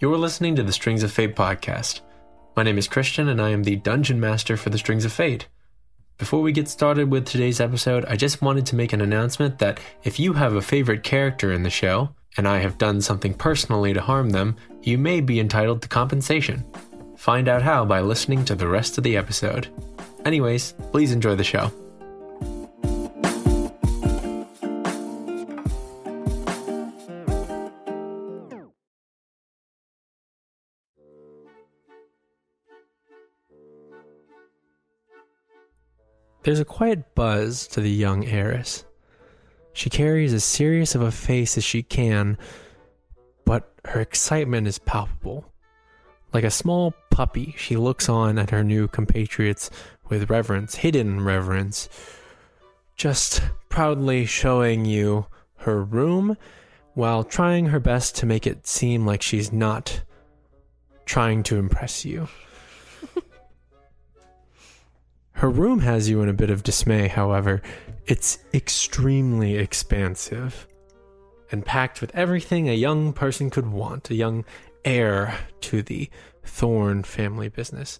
You're listening to the Strings of Fate podcast. My name is Christian, and I am the Dungeon Master for the Strings of Fate. Before we get started with today's episode, I just wanted to make an announcement that if you have a favorite character in the show, and I have done something personally to harm them, you may be entitled to compensation. Find out how by listening to the rest of the episode. Anyways, please enjoy the show. There's a quiet buzz to the young heiress. She carries as serious of a face as she can, but her excitement is palpable. Like a small puppy, she looks on at her new compatriots with reverence, hidden reverence, just proudly showing you her room while trying her best to make it seem like she's not trying to impress you. Her room has you in a bit of dismay, however. It's extremely expansive and packed with everything a young person could want, a young heir to the Thorn family business.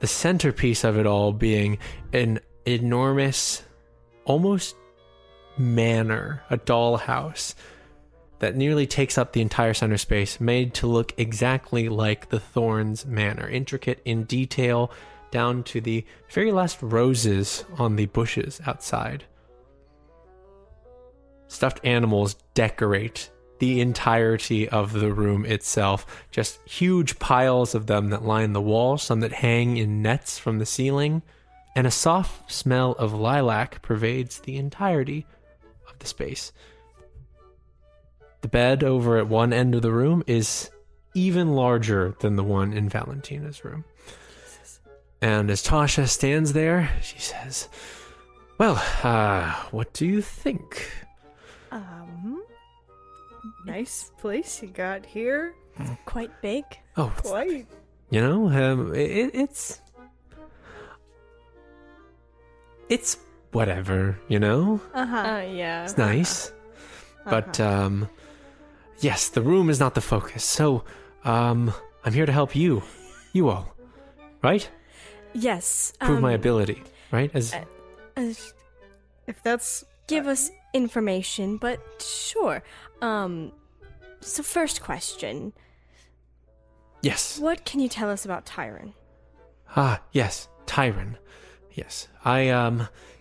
The centerpiece of it all being an enormous, almost manor, a dollhouse that nearly takes up the entire center space, made to look exactly like the Thorn's manor, intricate in detail, down to the very last roses on the bushes outside. Stuffed animals decorate the entirety of the room itself. Just huge piles of them that line the walls, some that hang in nets from the ceiling, and a soft smell of lilac pervades the entirety of the space. The bed over at one end of the room is even larger than the one in Valentina's room. And as Tasha stands there, she says, well, what do you think? Nice place you got here. Quite big. Oh, Quite. You know, it's whatever, you know? Yeah. It's nice. But, yes, the room is not the focus. So, I'm here to help you all, right? Yes. Prove my ability, right? If that's... Give us information, but sure. So first question. Yes. What can you tell us about Tyron? Yes, Tyron. Yes. I,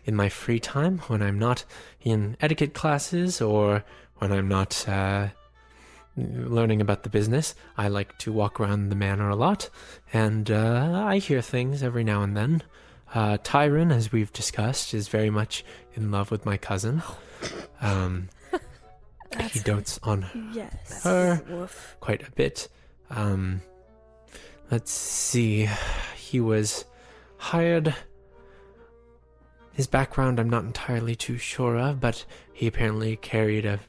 in my free time, when I'm not in etiquette classes or when I'm not, learning about the business, I like to walk around the manor a lot, and I hear things every now and then. Tyron, as we've discussed, is very much in love with my cousin. He dotes on her quite a bit. Let's see. He was hired. His background I'm not entirely too sure of, but he apparently carried a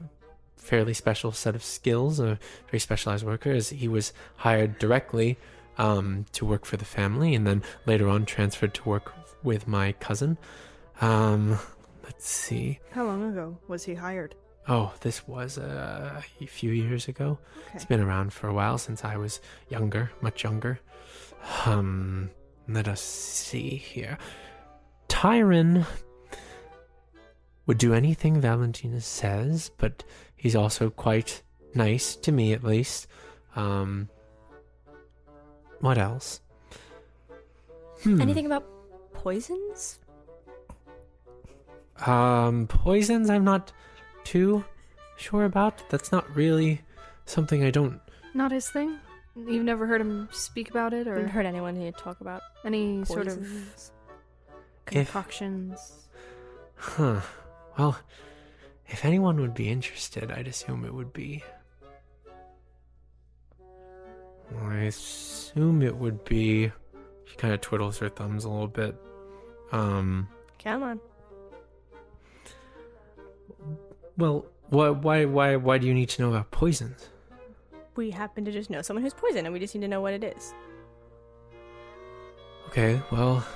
fairly special set of skills, a very specialized worker, as he was hired directly to work for the family, and then later on transferred to work with my cousin. Let's see. How long ago was he hired? Oh, this was a few years ago. Okay. It's been around for a while, since I was younger, much younger. Let us see here. Tyron would do anything Valentina says, but he's also quite nice, to me at least. What else? Anything about poisons? Poisons I'm not too sure about. That's not really something I don't... Not his thing? You've never heard him speak about it, I or haven't heard anyone here talk about any sort of poisons. concoctions? Well, if anyone would be interested, I'd assume it would be... She kind of twiddles her thumbs a little bit. Come on. Well, why do you need to know about poisons? We happen to just know someone who's poisoned, and we just need to know what it is. Okay, well,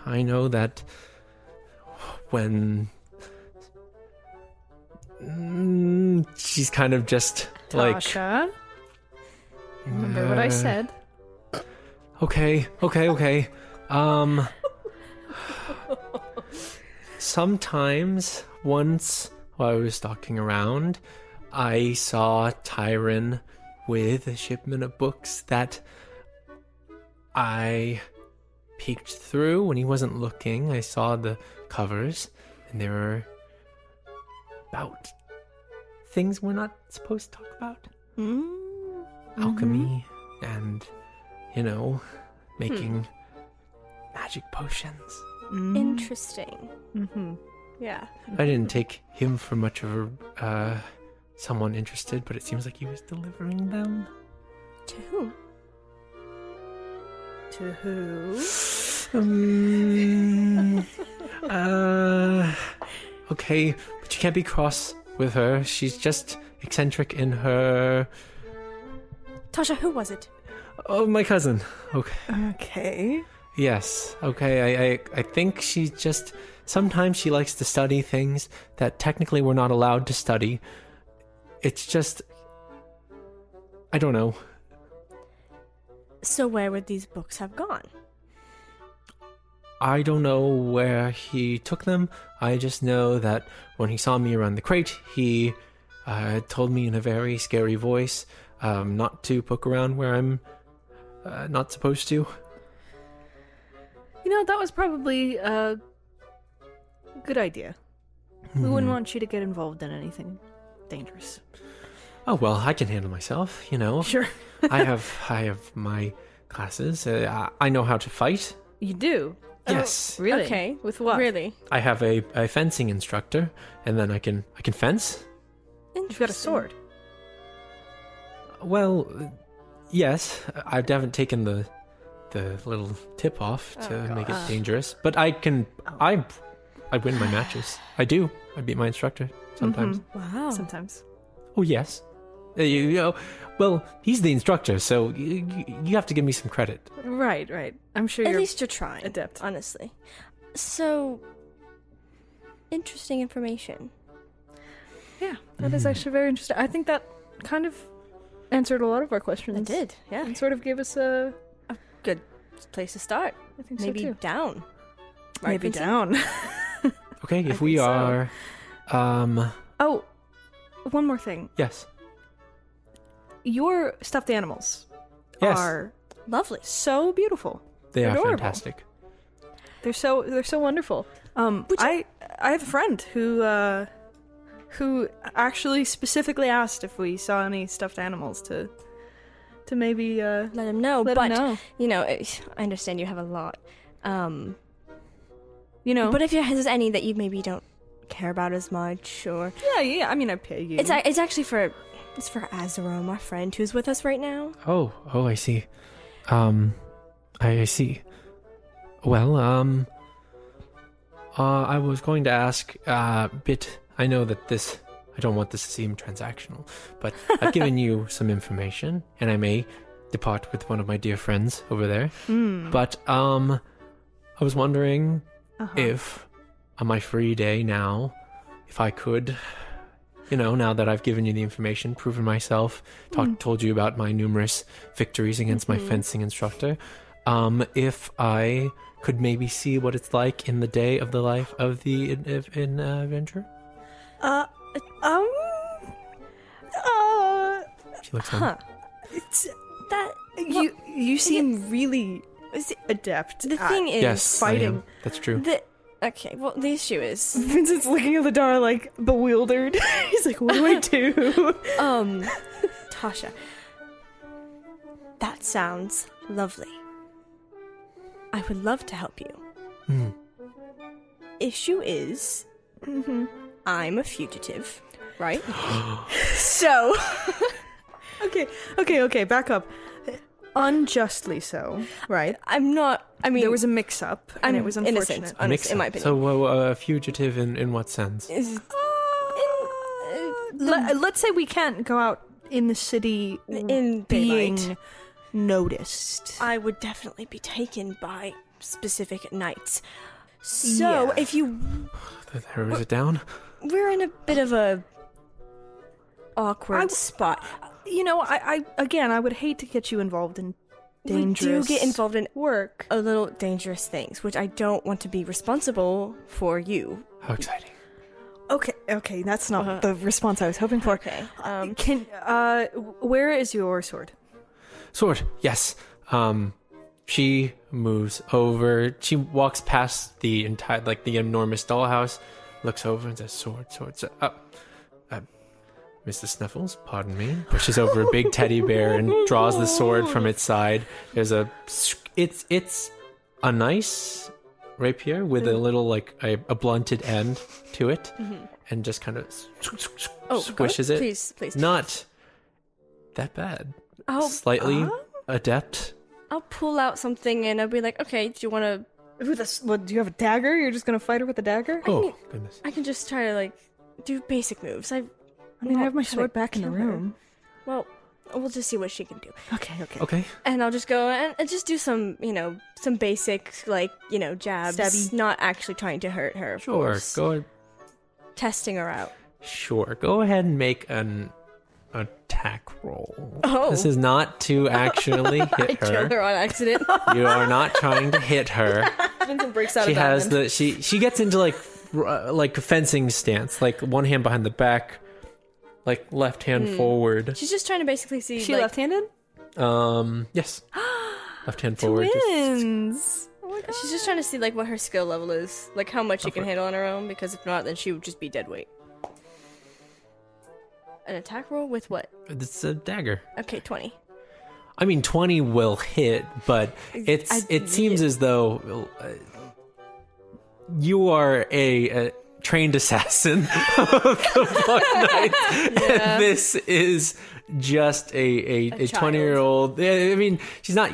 I know that when she's kind of just Tasha. Remember what I said. Okay. Sometimes, once while I was stalking around, I saw Tyron with a shipment of books that I peeked through when he wasn't looking. I saw the covers, and they were about things we're not supposed to talk about. Alchemy and, making magic potions. Interesting. Mm-hmm. Yeah. I didn't take him for much of someone interested, but it seems like he was delivering them. To whom? To who? Okay, but you can't be cross with her. She's just eccentric in her... Tasha, who was it? Oh, my cousin. Okay. Okay. Yes. Okay, I think she's just... Sometimes she likes to study things that technically we're not allowed to study. It's just... I don't know. So where would these books have gone? I don't know where he took them. I just know that when he saw me around the crate, he told me in a very scary voice not to poke around where I'm not supposed to. That was probably a good idea. We wouldn't want you to get involved in anything dangerous. Oh, well, I can handle myself, Sure. I have my classes. I know how to fight. You do? Yes. Oh, really? Okay. With what? Really? I have a fencing instructor, and then I can fence. You've got a sword. Well, yes. I haven't taken the little tip off to make it dangerous, but I can. I win my matches. I do. I beat my instructor sometimes. Wow. Sometimes. Oh yes. Well, he's the instructor, so you have to give me some credit. Right. I'm sure At you're least you're trying. adept. Honestly. So, interesting information. Yeah, that is actually very interesting. I think that kind of answered a lot of our questions. It did, yeah. And sort of gave us a... Good place to start. I think Maybe so too. down. Right, Maybe Vincent? down. Okay, if I we think so. are, Oh, one more thing. yes, Your stuffed animals yes, are Lovely. so beautiful. they are adorable. fantastic. They're so wonderful. I have a friend who actually specifically asked if we saw any stuffed animals to maybe Let him know. let but, him know. I understand you have a lot. But But if there's any that you maybe don't care about as much, or... yeah. I mean, I pay you. It's actually for Azzurum, our friend who's with us right now. Oh, I see. I see. Well, I was going to ask bit. I know that I don't want this to seem transactional, but I've given you some information, and I may depart with one of my dear friends over there. But I was wondering if on my free day now, if I could, now that I've given you the information, proven myself, told you about my numerous victories against my fencing instructor, if I could maybe see what it's like in the day of the life of the adventurer. She looks Huh. It's That... you seem really adept. The at thing is... Yes, I fighting. am. That's true. Okay, well, the issue is... Vincent's looking at Lidara like bewildered. He's like, "What do I do?" Tasha. That sounds lovely. I would love to help you. Issue is... I'm a fugitive, right? So... Okay. Back up. Unjustly so, right? I'm not... I mean... There was a mix-up, and it was unfortunate. innocent, honestly, in my opinion. So, a fugitive in what sense? Let's say we can't go out in the city in being daylight. noticed. I would definitely be taken by specific nights. So, Yeah. if you... There is it down. We're in a bit of a awkward spot. I would hate to get you involved in dangerous We do get involved in work. a little dangerous things, which I don't want to be responsible for you. How exciting. Okay, that's not the response I was hoping for. Okay. Where is your sword? Sword, yes. She moves over. She walks past the entire, the enormous dollhouse, looks over and says, sword. So, Mr. Snuffles, pardon me. Pushes over a big teddy bear and draws the sword from its side. There's it's a nice rapier with a little, a blunted end to it, and just kind of squishes it. Please. Not that bad. Slightly adept. I'll pull out something and I'll be like, okay, do you want to... Do you have a dagger? You're just going to fight her with a dagger? Oh, goodness. I can just try to, do basic moves. I have my sword back in the room. Well, we'll just see what she can do. Okay. And I'll just go and just do some, some basic, jabs. Stabby. Not actually trying to hurt her. Of Sure, course. go. Testing her out. Sure, go ahead and make an attack roll. Oh. This is not to actually hit I killed her on accident. You are not trying to hit her. Vincent breaks out She of has Batman. she gets into like a fencing stance, one hand behind the back, left hand forward. She's just trying to basically see. Is she left-handed? Yes. Left hand forward. Twins. Oh my god. She's just trying to see what her skill level is, how much she can handle on her own. Because if not, then she would just be dead weight. An attack roll with what? It's a dagger. Okay, 20. I mean, 20 will hit, but it seems as though you are a trained assassin of the Black Knight, and this is just a 20-year-old. I mean, she's not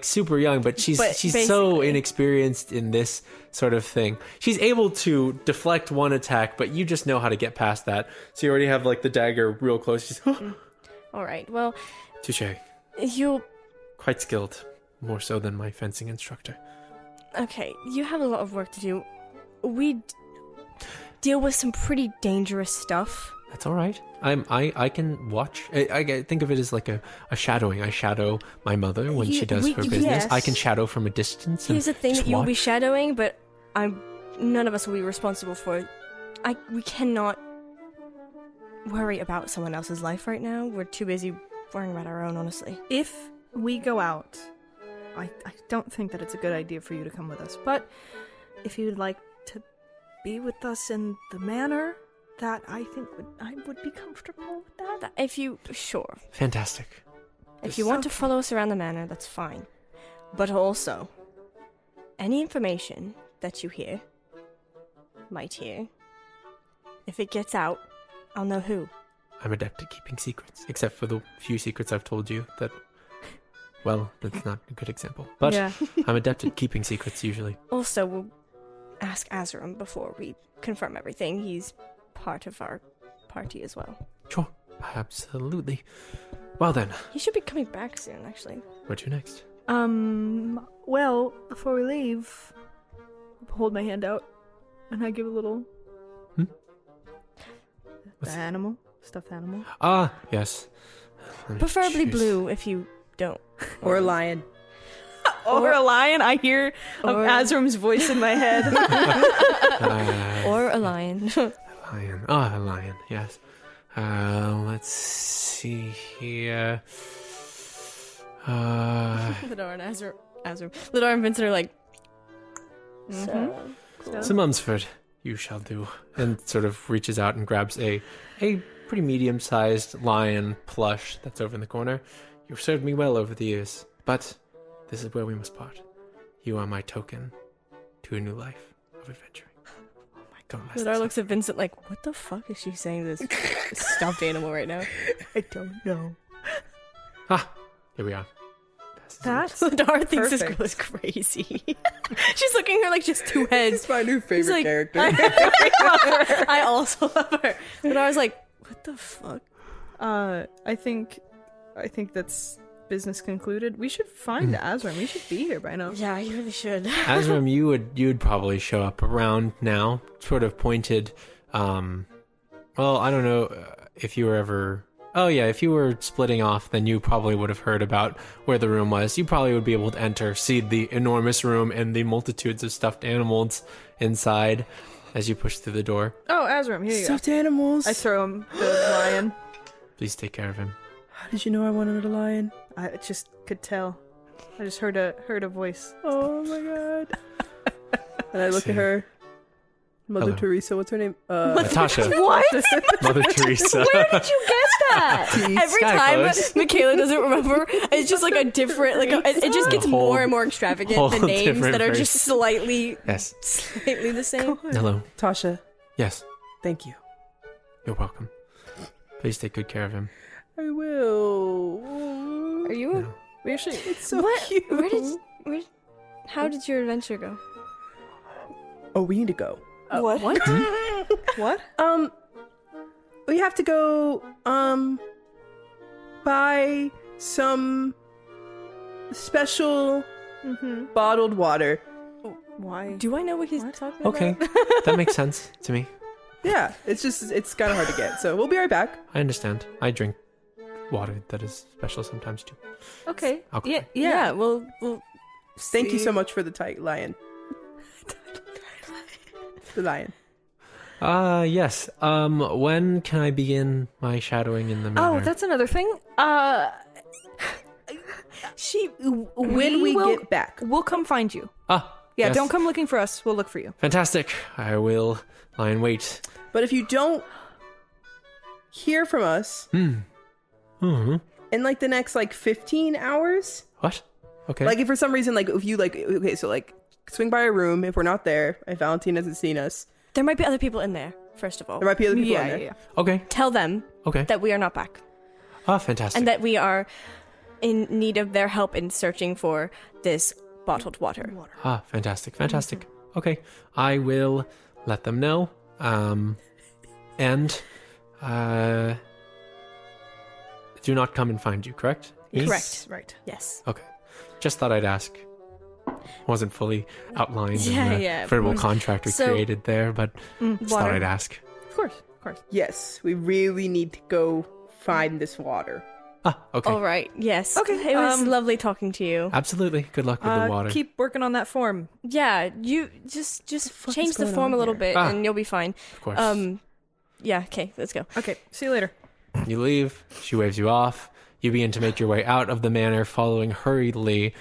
super young, but she's so inexperienced in this sort of thing. She's able to deflect one attack, but you just know how to get past that. So you already have the dagger real close. She's All right. Well, touche. you'll. Quite skilled, more so than my fencing instructor. Okay, you have a lot of work to do. We deal with some pretty dangerous stuff. That's all right. I can watch. I think of it as a shadowing. I shadow my mother when she does her business. Yes. I can shadow from a distance. Here's the thing just that you'll be watch. shadowing, but none of us will be responsible for it. We cannot worry about someone else's life right now. We're too busy worrying about our own, honestly. If we go out, I don't think that it's a good idea for you to come with us. But if you'd like to be with us in the manor, that I think I would be comfortable with that. Sure. Fantastic. If you want to follow us around the manor, that's fine. But also, any information that you might hear, if it gets out, I'll know who. I'm adept at keeping secrets, except for the few secrets I've told you that, well, that's not a good example. But Yeah. I'm adept at keeping secrets usually. Also, we'll ask Azzurum before we confirm everything. He's part of our party as well. Sure. Absolutely. Well then, He should be coming back soon, actually. where to next? Well, before we leave, I hold my hand out and I give a little animal, stuffed animal. Ah, yes. Let me Preferably choose. blue if you don't. Or a lion. Or a lion. I hear Or- Azzurum's voice in my head. Or a lion. Lion. Ah, a lion, yes. Let's see here. Lidara and Azzurum. Lidara and Vincent are like... Some Umsford, you shall do. And sort of reaches out and grabs a pretty medium-sized lion plush that's over in the corner. You've served me well over the years, but this is where we must part. You are my token to a new life of adventuring. Oh my God. Lidara looks at Vincent like, what the fuck is she saying to this stuffed animal right now? I don't know. Ah, here we are. That's Lidara thinks this perfect. girl is crazy. She's looking at her like just two heads. It's my new favorite like, character. I also love her. Lidara's like, what the fuck? I think that's business concluded. We should find Azzurum. He should be here by now. Yeah, you really should. Azzurum, you'd probably show up around now, sort of pointed. Well, I don't know if you were ever Oh yeah, if you were splitting off, then you probably would have heard about where the room was. You probably would be able to enter, see the enormous room and the multitudes of stuffed animals inside as you push through the door. Oh, Azzurum, here you go. Stuffed animals. I throw him the lion. Please take care of him. How did you know I wanted a lion? I just could tell. I just heard a voice. Oh my god. And I look at her. Mother Hello. Teresa, what's her name? Natasha. What? Mother Teresa. Where did you get that? Every Kinda time close. Mikayla doesn't remember, it's just like a different, it just gets whole- more and more extravagant. whole The names different that are just version. slightly Yes. the same. Hello. Tasha, Yes. thank you. You're welcome. Please take good care of him. I will. Are you? No. We actually, it's so What? cute. How did your adventure go? Oh, we need to go. What? What? We have to go, buy some special bottled water. Why? Do I know what he's talking about? Okay. That makes sense to me. Yeah, it's kind of hard to get. So we'll be right back. I understand. I drink water that is special sometimes too. Okay. Okay. Yeah. We'll Thank you see. so much for the tight lion. The lion. Yes. When can I begin my shadowing in the manor? Oh, that's another thing. When we will- get back. We'll come find you. Ah, Yeah, yes. don't come looking for us. We'll look for you. Fantastic. I will lie in wait. But if you don't hear from us Mm-hmm. in like the next like 15 hours, What? Okay. like if for some reason like if you like okay, so like swing by our room if we're not there, if Valentine hasn't seen us, There might be other people in there. First of all, there might be other people in there. Yeah. Okay. tell them Okay. that we are not back Ah, fantastic. and that we are in need of their help in searching for this bottled water. Ah, fantastic. Fantastic. Okay. I will let them know. And do not come and find you, correct? Me? Correct. Right. Yes. Okay. Just thought I'd ask. Wasn't fully outlined Yeah, in the yeah. verbal contract we So- created there, but just thought I'd ask. Of course. Of course. Yes, we really need to go find this water. Ah, okay. All right. Yes. Okay, It was lovely talking to you. Absolutely. Good luck with the water. Keep working on that form. Yeah. You just fuck change is the going form on a little here? bit, Ah. and you'll be fine. Of course. Yeah. Okay. Let's go. Okay. See you later. You leave. She waves you off. You begin to make your way out of the manor, following hurriedly.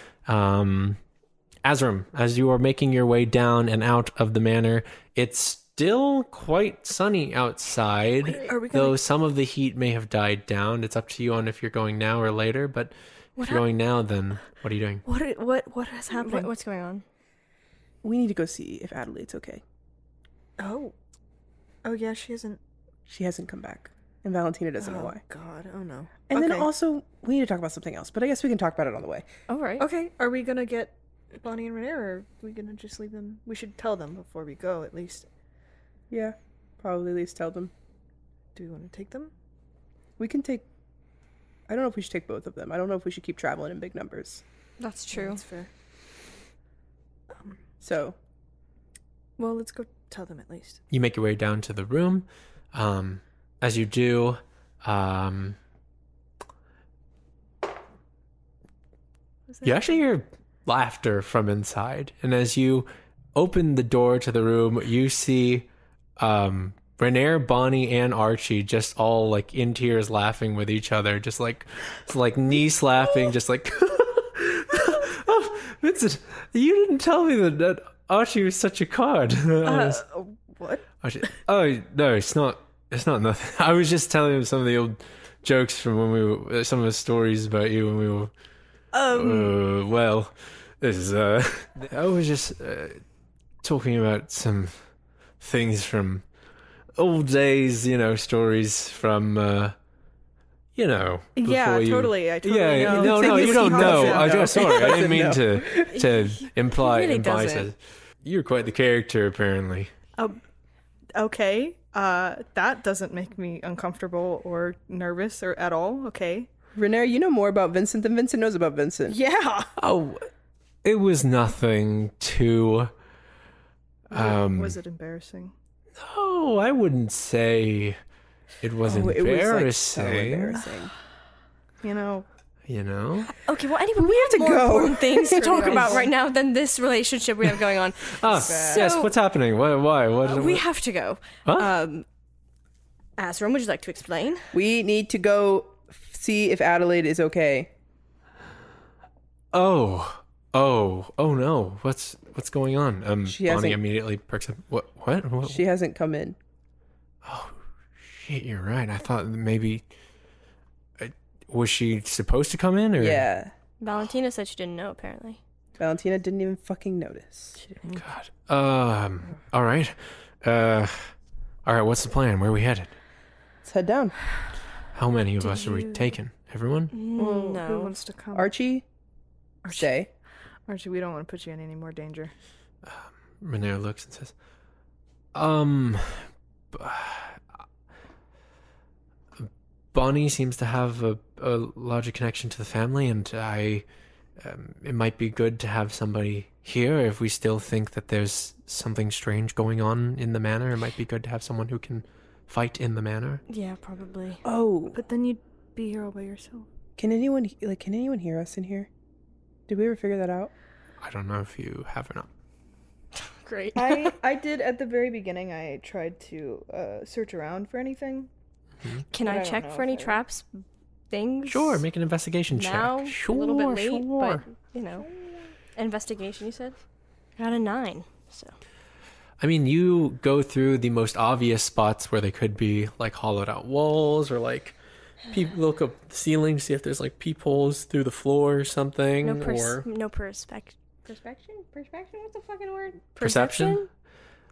Azzurum, as you are making your way down and out of the manor, it's still quite sunny outside. Are we gonna- Though some of the heat may have died down. It's up to you on if you're going now or later. But if you're going now, then what are you doing? What is happening? What's going on? We need to go see if Adelaide's okay. Oh yeah. She isn't. She hasn't come back, and Valentina doesn't know Oh why. God. Oh no. And then Okay. also, we need to talk about something else, but I guess we can talk about it on the way. All right. Okay. Are we gonna get Bonnie and Renee, or are we gonna just leave them? We should tell them before we go, at least. Yeah, probably at least tell them. Do we want to take them? We can take... I don't know if we should take both of them. I don't know if we should keep traveling in big numbers. That's Yeah, true. that's fair. So, Well, let's go tell them at least. You make your way down to the room. As you do, you actually hear laughter from inside. And as you open the door to the room, you see Renee, Bonnie, and Archie just all like in tears laughing with each other, just like knee slapping, just like oh, Vincent, you didn't tell me that Archie was such a card. What? Archie, oh no, it's not nothing. I was just telling him some of the old jokes from when we were, some of the stories about you when we were well, this is I was just talking about some things from old days, stories from Yeah, before you- totally. I totally yeah, know. no, you don't know. doesn't Sorry, I didn't mean Doesn't to imply He really imply doesn't. to- You're quite the character, apparently. Okay. That doesn't make me uncomfortable or nervous or at all. Okay. Renee, you know more about Vincent than Vincent knows about Vincent. Yeah. Oh, it was nothing too. Was it embarrassing? No, I wouldn't say It was Oh, embarrassing. it was like so embarrassing. You know, You know? Okay, well, anyway, we have have to more go. important things to talk Yes. about right now than this relationship we have going on. Yes, what's happening? Why? We have to go. Huh? Azzurum, would you like to explain? We need to go see if Adelaide is okay. Oh no. What's going on? She Bonnie hasn't- immediately perks up. What? She hasn't come in. Shit, you're right. I thought maybe was she supposed to come in or Yeah. Valentina said she didn't know, apparently. Valentina didn't even fucking notice. God. All right. All right, what's the plan? Where are we headed? Let's head down. How many of us are we taking? Everyone? well, who No. wants to come? Archie, stay. Archie, we don't want to put you in any more danger. Renee looks and says, Bonnie seems to have a larger connection to the family, and it might be good to have somebody here if we still think that there's something strange going on in the manor. It might be good to have someone who can fight in the manor. Yeah, probably. Oh, But then you'd be here all by yourself. can anyone hear us in here? Did we ever figure that out? I don't know if you have or not. Great. I did at the very beginning. I tried to search around for anything. Can But I I don't check know for if any I- traps, things? Sure, make an investigation now, check. Sure, a little bit late, sure. but, you know. Investigation, you said? I got a 9, so. I mean, you go through the most obvious spots where they could be like hollowed out walls or like look up the ceiling, see if there's like peepholes through the floor or something. No perspection? Perspection? What's the fucking word? Perception?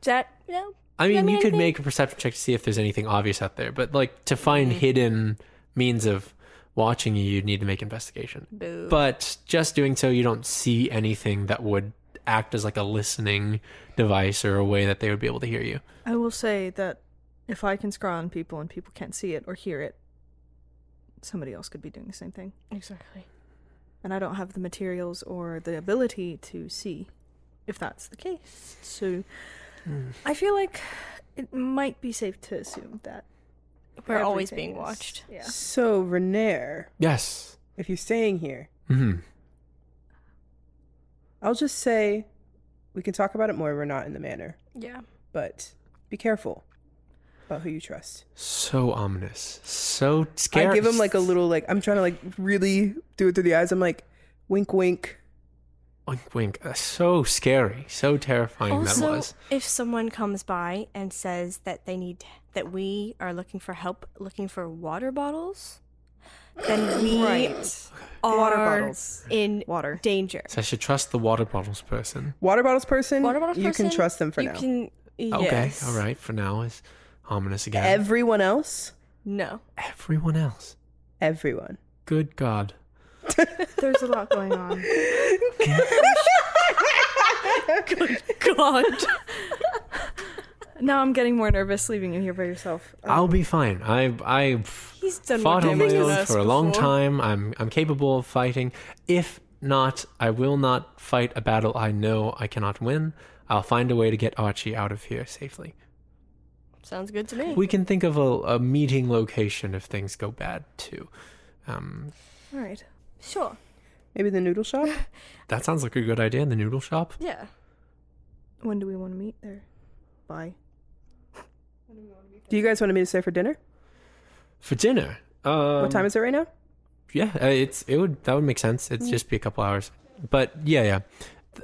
Is that, no? I mean, you could anything? make a perception check to see if there's anything obvious out there, but like to find hidden means of watching you, you'd need to make investigation. Boo. But just doing so, you don't see anything that would act as like a listening device or a way that they would be able to hear you. I will say that if I can scrawl on people and people can't see it or hear it, somebody else could be doing the same thing. Exactly. And I don't have the materials or the ability to see if that's the case. So I feel like it might be safe to assume that We're always everything being is- watched. Yeah. So, Renee, Yes. if you're staying here, Mm-hmm. I'll just say we can talk about it more if we're not in the manor. Yeah. But be careful about who you trust. So ominous. So scary. I give him like a little, like, I'm trying to like really do it through the eyes. I'm like, wink, wink. Wink, wink. So scary. So terrifying Also, that was. if someone comes by and says that that we are looking for help, looking for water bottles, then we Right. are Water bottles. in Water. danger. So I should trust the water bottles person. Water bottles person, Water bottles you can person, trust them for you now. Can, Okay, yes. all right. For now, is ominous again. Everyone else, No. Everyone else. everyone. Good God. There's a lot going on. God. Now I'm getting more nervous leaving you here by yourself. I'll be fine. I've He's done fought more on my damage than own us for a long before. time. I'm capable of fighting. If not, I will not fight a battle I know I cannot win. I'll find a way to get Archie out of here safely. Sounds good to me. We can think of a meeting location if things go bad too. All right. Sure. Maybe the noodle shop. That sounds like a good idea in the noodle shop. Yeah. When do we want to meet there? Bye. Do you guys want me to stay for dinner? For dinner. What time is it right now? Yeah, that would make sense. It'd just be a couple hours. But yeah.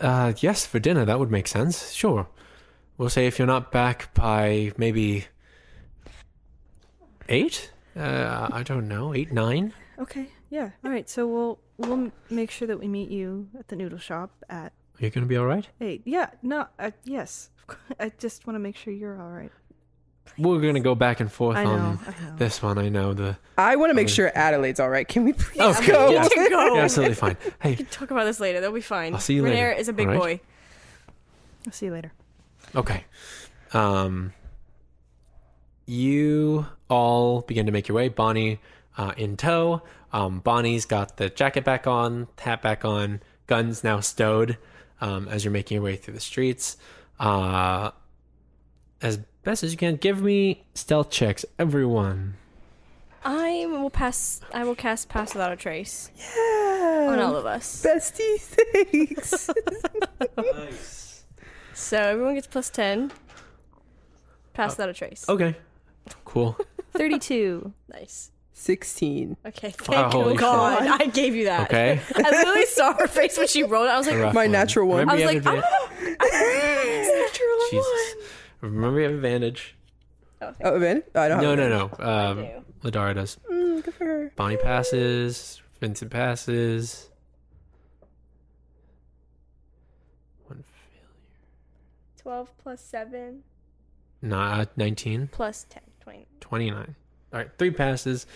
Yes, for dinner that would make sense. Sure. We'll say if you're not back by maybe 8. I don't know, 8, 9. Okay. Yeah. All right. So we'll make sure that we meet you at the noodle shop at Are you gonna be all right? 8. Yeah. No. Yes. I just want to make sure you're all right. We're gonna go back and forth I know. on I know. this one. I know the. I want to make sure Adelaide's all right. Can we please Okay, go? yeah. To go. Yeah, absolutely fine. Hey, We can talk about this later. That'll be fine. I'll see you Renair later, is a big all boy. right? I'll see you later. okay. You all begin to make your way. Bonnie in tow. Bonnie's got the jacket back on, hat back on, guns now stowed. As you're making your way through the streets, as best as you can. Give me stealth checks, everyone. I will cast Pass Without a Trace Yeah. on all of us. Bestie, thanks. Nice. So everyone gets plus 10. Pass Without a Trace. Okay. Cool. 32. Nice. 16. Okay, Wow, thank holy God. shit. I gave you that. Okay. I literally saw her face when she rolled it. I was like, A rough My one. natural one. Remember I was you have advantage. Jesus. Remember you have advantage. Oh, Evan? Oh, I don't have No. I Lidara does. Good for her. Bonnie passes. Vincent passes. One failure. 12 plus 7 Nah, 19. plus 10. 20. 29. All right, 3 passes.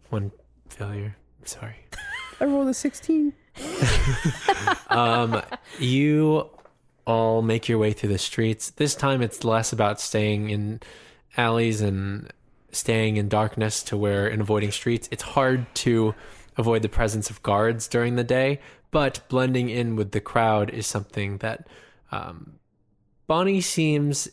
One failure. Sorry. I rolled a 16. You all make your way through the streets. This time it's less about staying in alleys and staying in darkness to where and avoiding streets. It's hard to avoid the presence of guards during the day, but blending in with the crowd is something that Bonnie seems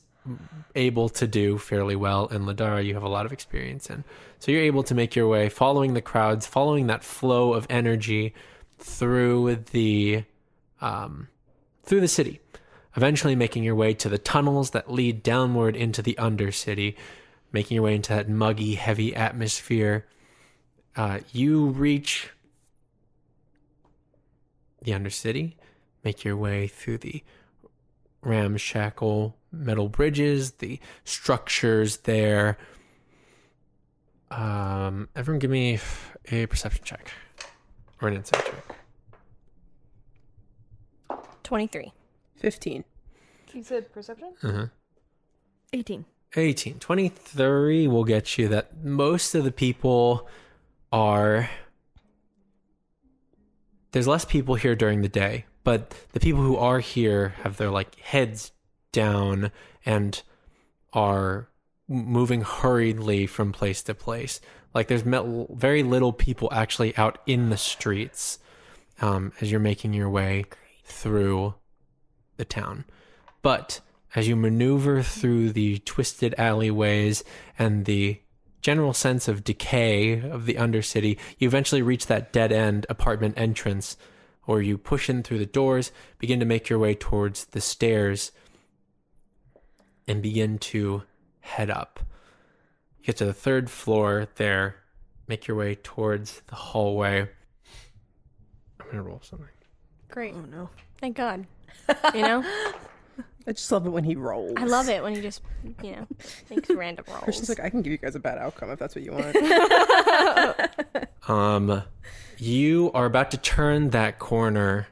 able to do fairly well, and Lidara you have a lot of experience in. So you're able to make your way following the crowds, following that flow of energy through the city, eventually making your way to the tunnels that lead downward into the Undercity, making your way into that muggy, heavy atmosphere. You reach the Undercity, make your way through the ramshackle metal bridges, the structures there. Everyone give me a perception check or an insight check. 23. 15. You said perception? 18. 18. 23 will get you that most of the people are... There's less people here during the day, but the people who are here have their heads down and are moving hurriedly from place to place. There's very little people actually out in the streets as you're making your way through the town. But as you maneuver through the twisted alleyways and the general sense of decay of the Undercity, you eventually reach that dead-end apartment entrance, or you push in through the doors, begin to make your way towards the stairs, and begin to head up. You get to the 3rd floor there, make your way towards the hallway. I'm going to roll something. Great. Oh no. Thank God. You know? I just love it when he rolls. I love it when he just, makes random rolls. Christian's like, I can give you guys a bad outcome if that's what you want. You are about to turn that corner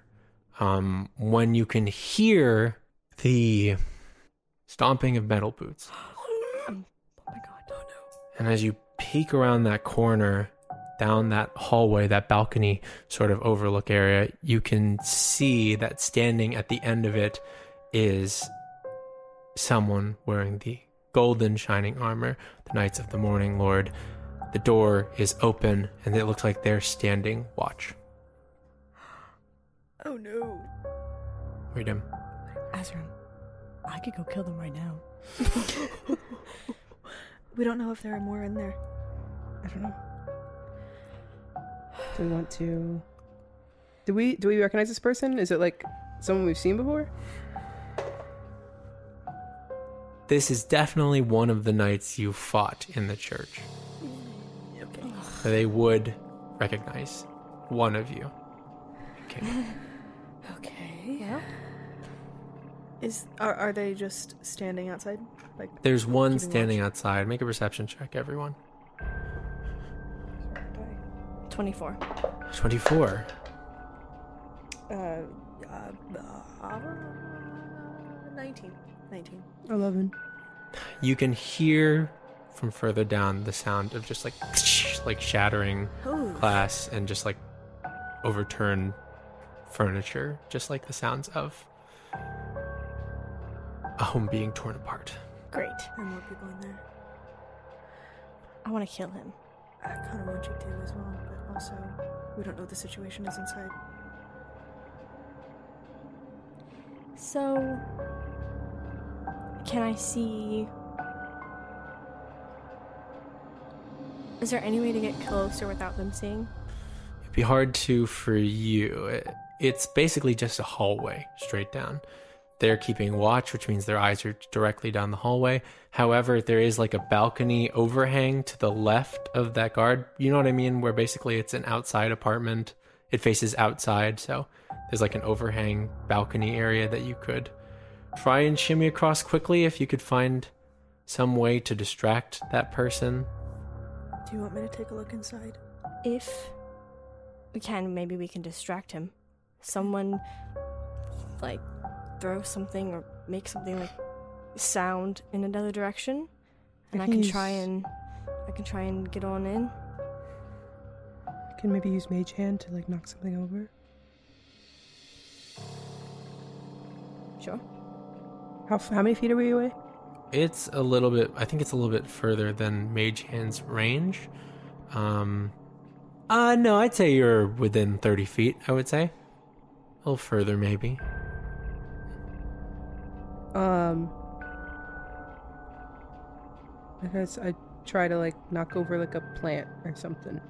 when you can hear the stomping of metal boots. Oh my God. Oh no. And as you peek around that corner, down that hallway, that balcony sort of overlook area, you can see that standing at the end of it is someone wearing the golden shining armor, the Knights of the Morning Lord. The door is open, and it looks like they're standing watch. Oh no. Read him. Azzurum, I could go kill them right now. We don't know if there are more in there. I don't know. Do we want to... Do we recognize this person? Is it someone we've seen before? This is definitely one of the knights you fought in the church. Okay. They would recognize one of you. Okay. Okay. Yeah. Are they just standing outside? There's one Keeping standing outside. Make a perception check, everyone. 24. 24. 19. 19. 11. You can hear from further down the sound of just shattering Oh. glass and just overturned furniture, just like the sounds of a home being torn apart. Great. There are more people in there. I want to kill him. I kind of want you to as well, but also we don't know what the situation is inside. So, Can I see... Is there any way to get closer without them seeing? It'd be hard to for you. It's basically just a hallway straight down. They're keeping watch, which means their eyes are directly down the hallway. However, there is like a balcony overhang to the left of that guard. You know what I mean? Where basically it's an outside apartment. It faces outside, so there's like an overhang balcony area that you could try and shimmy across quickly if you could find some way to distract that person. Do you want me to take a look inside? If we can, maybe we can distract him. Someone, like, throw something or make something like sound in another direction, and I can try and get on in. I can maybe use Mage Hand to like knock something over. Sure. How many feet are we away? It's a little bit, I think it's a little bit further than Mage Hand's range. No, I'd say you're within 30 feet, I would say. A little further, maybe. I guess I try to like knock over like a plant or something.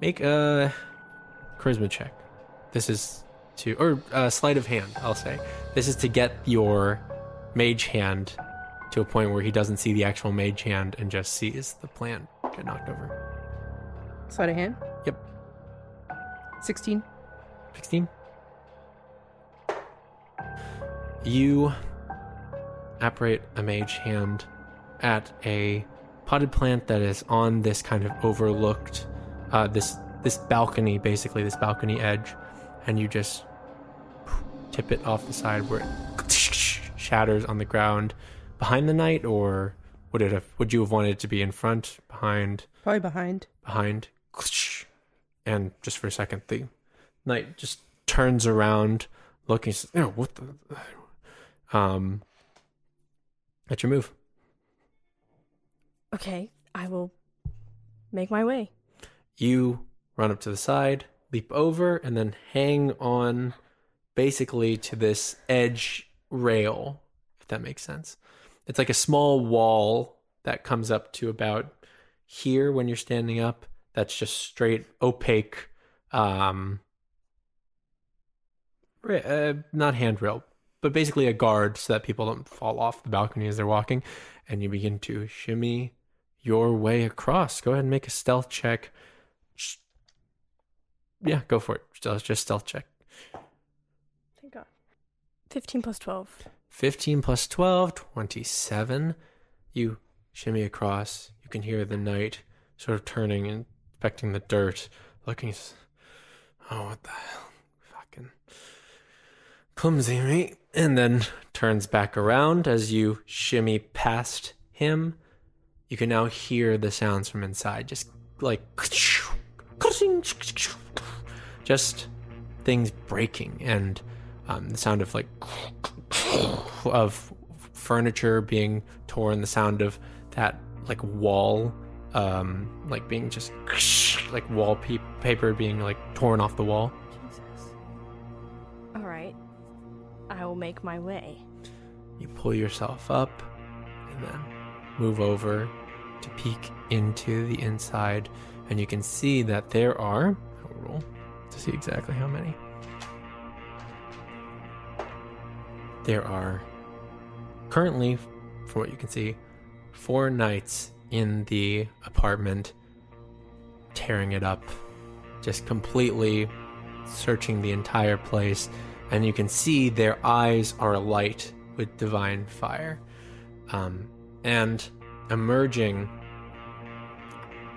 Make a charisma check. This is to, or sleight of hand, I'll say. This is to get your mage hand to a point where he doesn't see the actual mage hand and just sees the plant get knocked over. Sleight of hand? Yep. 16. 16. You apparate a mage hand at a potted plant that is on this kind of overlooked, this balcony, basically this balcony edge, and you just tip it off the side where it shatters on the ground. Behind the knight, or would you have wanted it to be in front, behind? Probably behind. Behind. And just for a second, the knight just turns around, looking, what the... That's your move. Okay, I will make my way. You run up to the side, leap over, and then hang on basically to this edge rail, if that makes sense. It's like a small wall that comes up to about here when you're standing up. That's just straight opaque, not handrail, but basically a guard so that people don't fall off the balcony as they're walking. And you begin to shimmy your way across. Go ahead and make a stealth check. Yeah, go for it. Just stealth check. Thank God. 15 plus 12. 15 plus 12, 27. You shimmy across. You can hear the knight sort of turning and inspecting the dirt, looking. Oh, what the hell? Fucking clumsy, mate. And then turns back around as you shimmy past him. You can now hear the sounds from inside, just like just things breaking, and the sound of like of furniture being torn, the sound of that like wall like being just like wallpaper being like torn off the wall. Jesus. All right. I will make my way. You pull yourself up and then move over to peek into the inside, and you can see that there are, I'll roll to see exactly how many. There are currently, from what you can see, 4 knights in the apartment, tearing it up, just completely searching the entire place, and you can see their eyes are alight with divine fire. And emerging,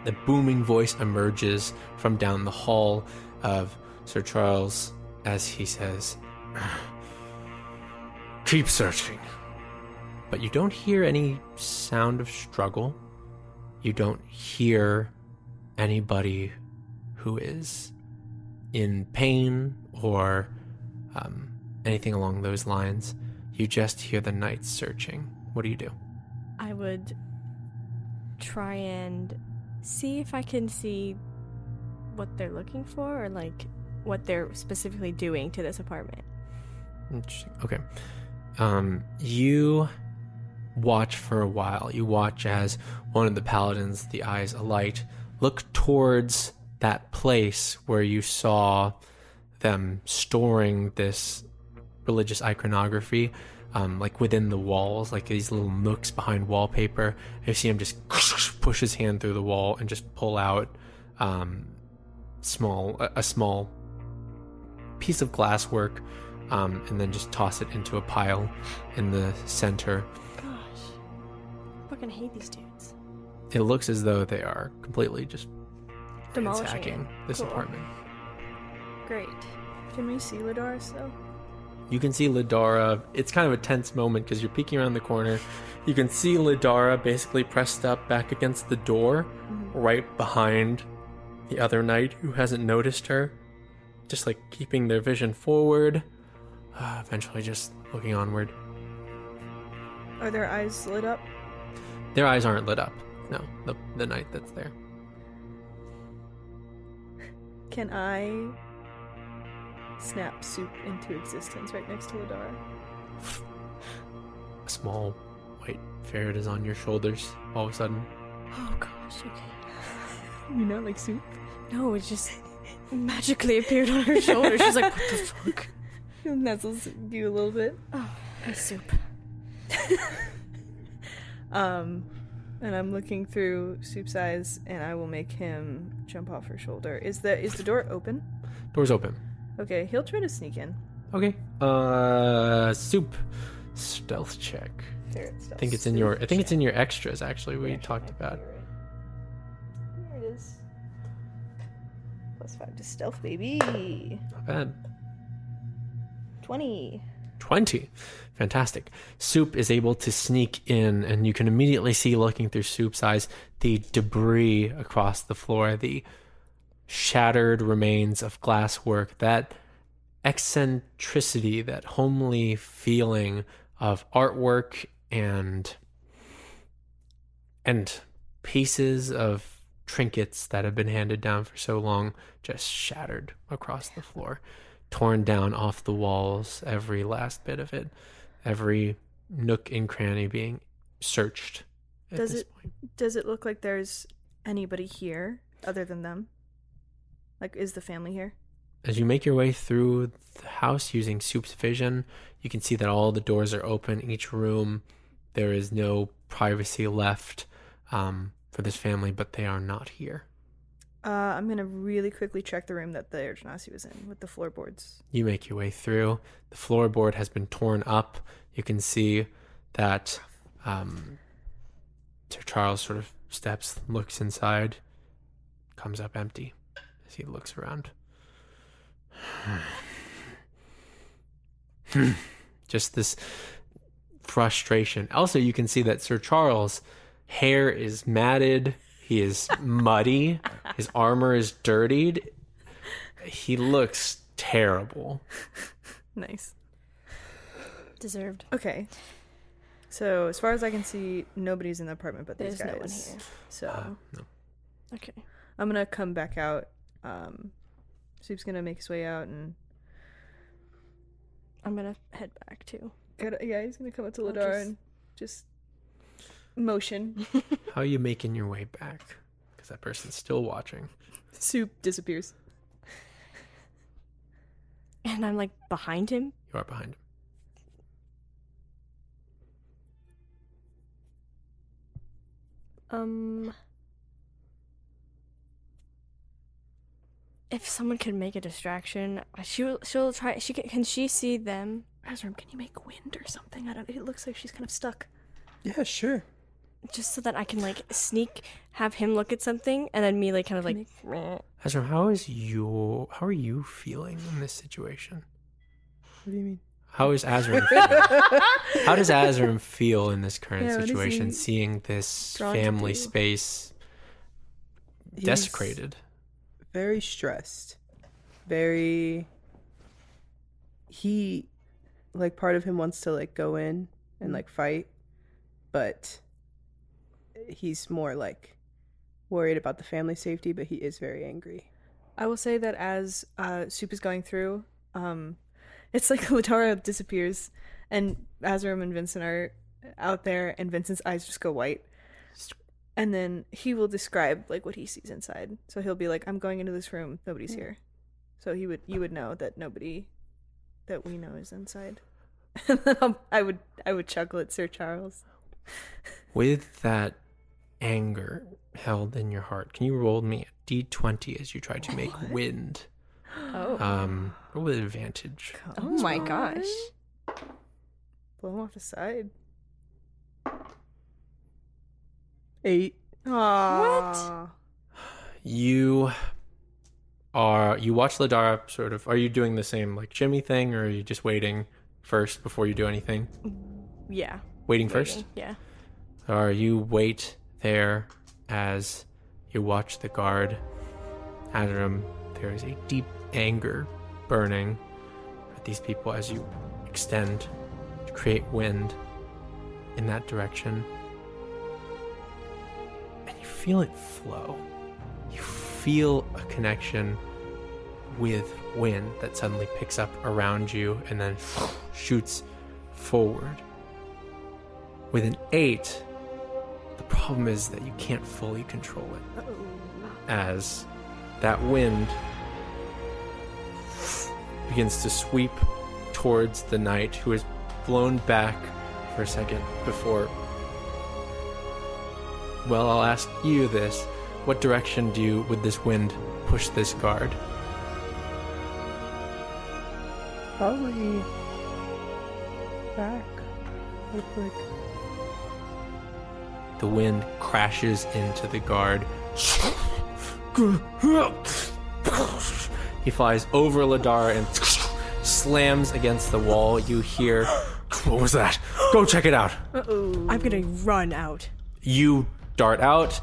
the booming voice emerges from down the hall of Sir Charles as he says, "Keep searching." But you don't hear any sound of struggle. You don't hear anybody who is in pain or anything along those lines. You just hear the knights searching. What do you do? I would try and see if I can see what they're looking for, or like what they're specifically doing to this apartment. Interesting. Okay. You watch for a while. You watch as one of the paladins, the eyes alight, look towards that place where you saw them storing this religious iconography, like within the walls, like these little nooks behind wallpaper. You see him just push his hand through the wall and just pull out a small piece of glasswork, and then just toss it into a pile in the center. Gosh. I fucking hate these dudes. It looks as though they are completely just Demolishing ransacking this Cool. apartment. Great. Can we see Lidara still? You can see Lidara. It's kind of a tense moment because you're peeking around the corner. You can see Lidara basically pressed up back against the door, right behind the other knight who hasn't noticed her. Just like keeping their vision forward, eventually just looking onward. Are their eyes lit up? Their eyes aren't lit up. No, the knight that's there. Can I snap soup into existence right next to Lidara? A small white ferret is on your shoulders all of a sudden. Oh gosh, okay. You know, like soup? No, it just magically appeared on her shoulder. She's like, what the fuck? Nuzzles you a little bit. Oh, my soup. And I'm looking through Soup's eyes, and I will make him jump off her shoulder. Is the door open? Door's open. Okay, he'll try to sneak in. Okay. Soup. Stealth check. There, I think it's in your extras actually we talked about. Here it is. +5 to stealth, baby. Not bad. 20. 20. Fantastic. Soup is able to sneak in, and you can immediately see, looking through Soup's eyes, the debris across the floor, the shattered remains of glasswork, that eccentricity, that homely feeling of artwork and pieces of trinkets that have been handed down for so long, just shattered across the floor, torn down off the walls, every last bit of it, every nook and cranny being searched at this point. Does it look like there's anybody here other than them? Like, is the family here? As you make your way through the house using Soup's vision, you can see that all the doors are open. Each room, there is no privacy left for this family, but they are not here. I'm going to really quickly check the room that the Urgenasi was in with the floorboards. You make your way through. The floorboard has been torn up. You can see that Sir Charles sort of steps, looks inside, comes up empty as he looks around. Just this frustration. Also, you can see that Sir Charles' hair is matted. He is muddy. His armor is dirtied. He looks terrible. Nice. Deserved. Okay. So, as far as I can see, nobody's in the apartment but these There's guys. no one here. So, No. Okay. I'm going to come back out. Soup's going to make his way out and... I'm gonna head back too. Yeah, he's going to come up to I'll Lidara just- and just motion. How are you making your way back? Because that person's still watching. Soup disappears. And I'm like behind him. You are behind him. If someone could make a distraction, she'll try. Can she see them? Azzurum, can you make wind or something? It looks like she's kind of stuck. Yeah, sure. Just so that I can like sneak, have him look at something, and then me like kind of like. meh. Azzurum, how are you feeling in this situation? What do you mean? How is Azzurum feeling? How does Azzurum feel in this current Yeah, what is situation, he seing this drawn to family do? space He's desecrated? very stressed. Very... He... Like, part of him wants to, like, go in and, like, fight. But he's more, like, worried about the family safety, but he is very angry. I will say that as Soup is going through, it's like Lidara disappears, and Azzurum and Vincent are out there, and Vincent's eyes just go white. And then he will describe like what he sees inside. So he'll be like, "I'm going into this room. Nobody's here." So you would know that nobody that we know is inside. And then I would chuckle at Sir Charles. With that anger held in your heart, can you roll me a d20 as you try to make wind? Oh. Roll with advantage. Oh my gosh. Blow him off the side. 8. Aww. You watch Lidara sort of, are you doing the same like shimmy thing, or are you just waiting first before you do anything? Yeah. Waiting first? Yeah. Or you wait there as you watch the guard. Azzurum, there is a deep anger burning at these people as you extend to create wind in that direction. And you feel it flow. You feel a connection with wind that suddenly picks up around you and then shoots forward. With an 8, the problem is that you can't fully control it. As that wind begins to sweep towards the knight, who is blown back for a second before... Well, I'll ask you this. What direction would this wind push this guard? Probably back. Look like... The wind crashes into the guard. He flies over Lidara and slams against the wall. You hear, "What was that? Go check it out." I'm gonna run out. You dart out.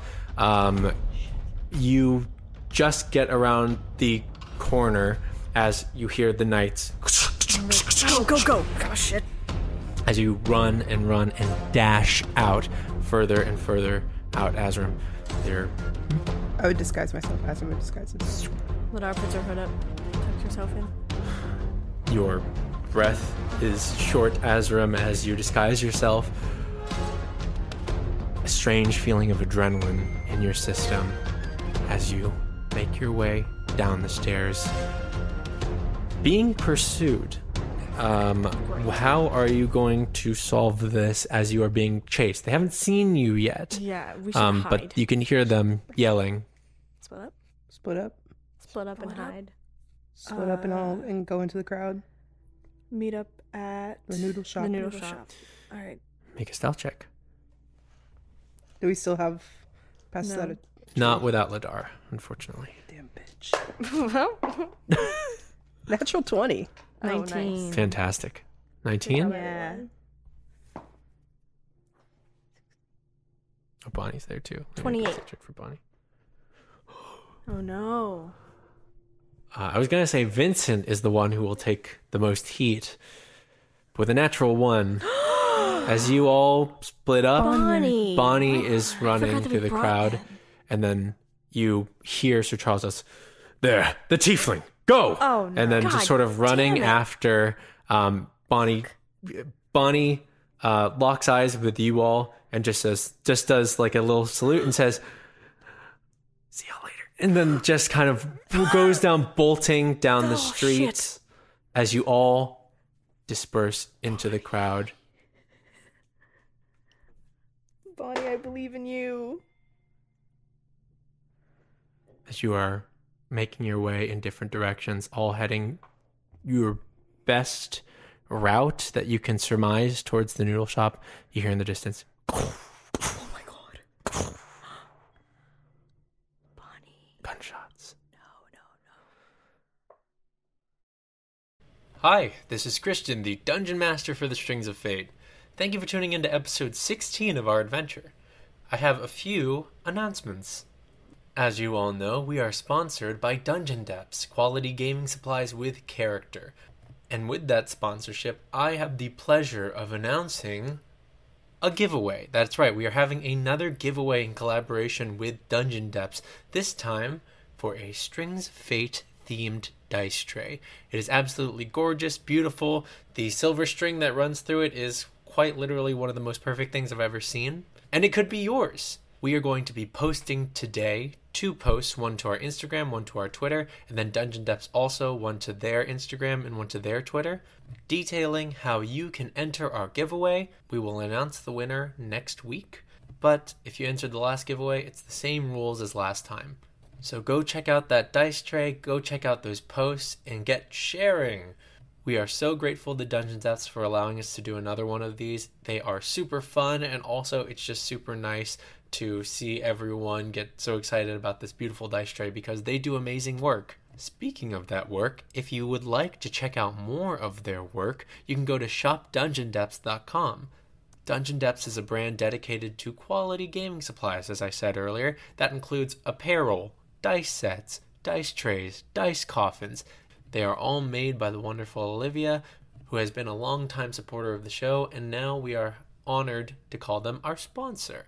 You just get around the corner as you hear the knights. Go. Oh, shit. As you run and dash out further and further out, Azzurum. I would disguise myself as I would disguise it. Lidara puts her hood up, tucks herself in. Your breath is short, Azzurum, as you disguise yourself. A strange feeling of adrenaline in your system as you make your way down the stairs. Being pursued. How are you going to solve this as you are being chased? They haven't seen you yet. Yeah, we should hide. But you can hear them yelling. Split up. Split up. Split up and hide. Split up and go into the crowd. Meet up at The noodle shop. The noodle shop. All right. Make a stealth check. Do we still have past No. that? Not without Lidara, unfortunately. Damn bitch. Well, Natural 20. 19. Nice. Fantastic. 19? Yeah. Oh, Bonnie's there too. 28. Check for Bonnie. Oh no. I was going to say Vincent is the one who will take the most heat. With a natural 1, as you all split up, Bonnie is running through the crowd. And then you hear Sir Charles says, "There, the tiefling, go!" Oh, no. And then God just sort of running damn it. after Bonnie. Bonnie locks eyes with you all and just does like a little salute and says, "See y'all later." And then just kind of goes down, bolting down the streets as you all disperse into the crowd. Bonnie, I believe in you. As you are making your way in different directions, all heading your best route that you can surmise towards the noodle shop, you hear in the distance, Oh my god. Bonnie. gunshots. No. Hi, this is Christian, the Dungeon Master for the Strings of Fate. Thank you for tuning into episode 16 of our adventure. I have a few announcements. As you all know, we are sponsored by Dungeon Depths, quality gaming supplies with character. And with that sponsorship, I have the pleasure of announcing a giveaway. That's right, we are having another giveaway in collaboration with Dungeon Depths, this time for a Strings of Fate themed dice tray. It is absolutely gorgeous, beautiful. The silver string that runs through it is quite literally one of the most perfect things I've ever seen. And it could be yours. We are going to be posting today 2 posts, one to our Instagram, one to our Twitter, and then Dungeon Depths also, one to their Instagram and one to their Twitter, detailing how you can enter our giveaway. We will announce the winner next week, but if you entered the last giveaway, it's the same rules as last time. So go check out that dice tray, go check out those posts, and get sharing. We are so grateful to Dungeon Depths for allowing us to do another one of these. They are super fun, and also it's just super nice to see everyone get so excited about this beautiful dice tray because they do amazing work. Speaking of that work, if you would like to check out more of their work, you can go to shopdungeondepths.com. Dungeon Depths is a brand dedicated to quality gaming supplies, as I said earlier. That includes apparel, dice sets, dice trays, dice coffins. They are all made by the wonderful Olivia, who has been a long-time supporter of the show, and now we are honored to call them our sponsor.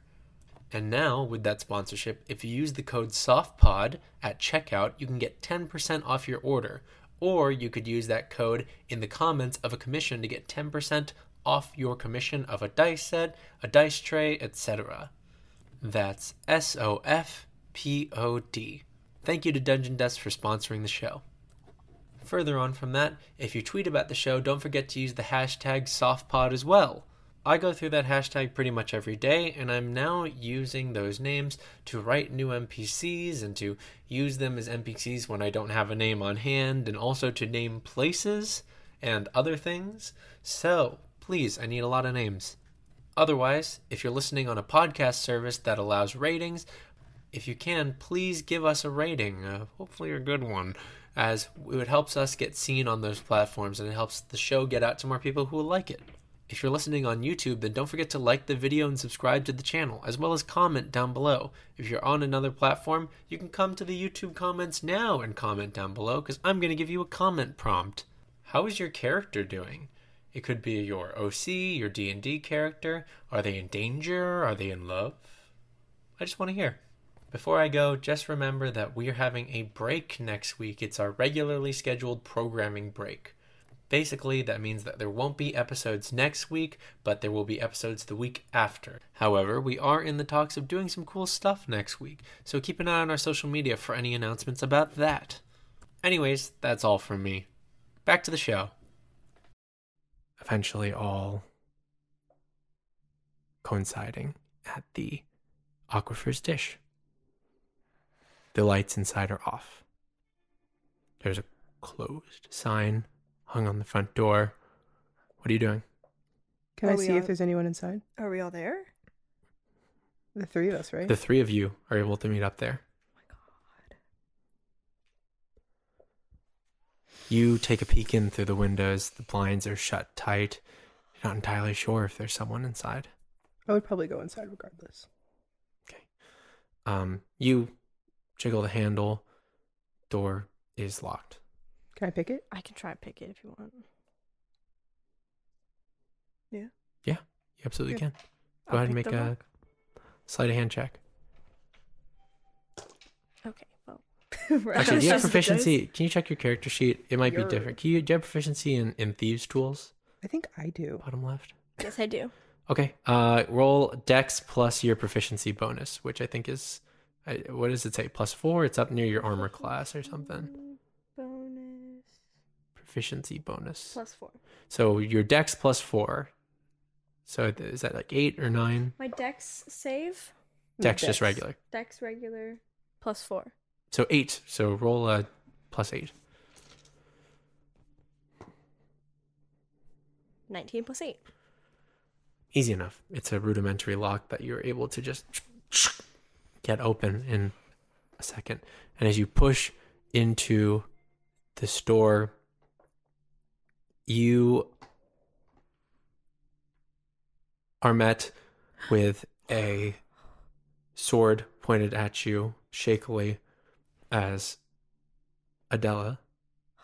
And now, with that sponsorship, if you use the code SOFTPOD at checkout, you can get 10% off your order. Or you could use that code in the comments of a commission to get 10% off your commission of a dice set, a dice tray, etc. That's SOFPOD. Thank you to Dungeon Depths for sponsoring the show. Further on from that, if you tweet about the show, don't forget to use the hashtag SOFTPOD as well. I go through that hashtag pretty much every day, and I'm now using those names to write new NPCs and to use them as NPCs when I don't have a name on hand, and also to name places and other things. So, please, I need a lot of names. Otherwise, if you're listening on a podcast service that allows ratings, if you can, please give us a rating, hopefully a good one, as it helps us get seen on those platforms, and it helps the show get out to more people who will like it. If you're listening on YouTube, then don't forget to like the video and subscribe to the channel, as well as comment down below. If you're on another platform, you can come to the YouTube comments now and comment down below, because I'm going to give you a comment prompt. How is your character doing? It could be your OC, your D&D character. Are they in danger? Are they in love? I just want to hear. Before I go, just remember that we are having a break next week. It's our regularly scheduled programming break. Basically, that means that there won't be episodes next week, but there will be episodes the week after. However, we are in the talks of doing some cool stuff next week, so keep an eye on our social media for any announcements about that. Anyways, that's all from me. Back to the show. Eventually all coinciding at the Aquifer's dish. The lights inside are off. There's a closed sign hung on the front door. What are you doing? Can I see if there's anyone inside? Are we all there? The 3 of us, right? The 3 of you are able to meet up there. Oh my god. You take a peek in through the windows. The blinds are shut tight. You're not entirely sure if there's someone inside. I would probably go inside regardless. Okay. You jiggle the handle. Door is locked. Can I pick it? I can try and pick it if you want. Yeah, you absolutely can. Go I'll ahead and pick make the a lock. sleight of hand check. Okay, well. Actually, do you have Just the proficiency? Can you check your character sheet? It might be Your- different. Do you have proficiency in Thieves' Tools? I think I do. Bottom left. Yes, I do. Okay. Roll Dex plus your proficiency bonus, which I think is, what does it say? +4? It's up near your armor class or something. Bonus. Proficiency bonus. +4. So your Dex +4. So is that like 8 or 9? My dex save? Dex just Dex. regular. Dex regular +4. So 8. So roll a +8. 19 + 8. Easy enough. It's a rudimentary lock that you're able to just get open in a second. And as you push into the store, you are met with a sword pointed at you shakily as Adela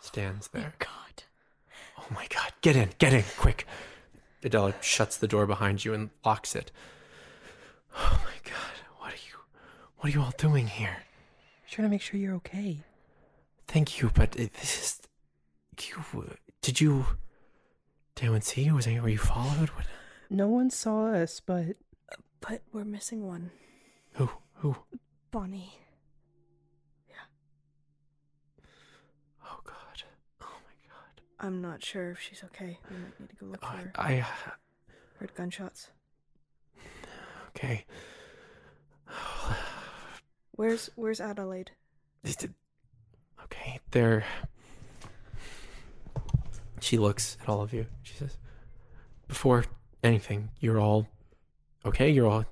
stands there. God. Oh my god, get in, quick. Adela shuts the door behind you and locks it. Oh my god, what are you all doing here? Trying to make sure you're okay. Thank you, but this is... Did anyone see you? Were you followed? What? No one saw us, but But we're missing one. Who? Bonnie. Oh, God. Oh, my God. I'm not sure if she's okay. We might need to go look for her. I Heard gunshots. okay. Where's Adelaide? Okay, there. She looks at all of you. She says, before anything, you're all okay? You're all...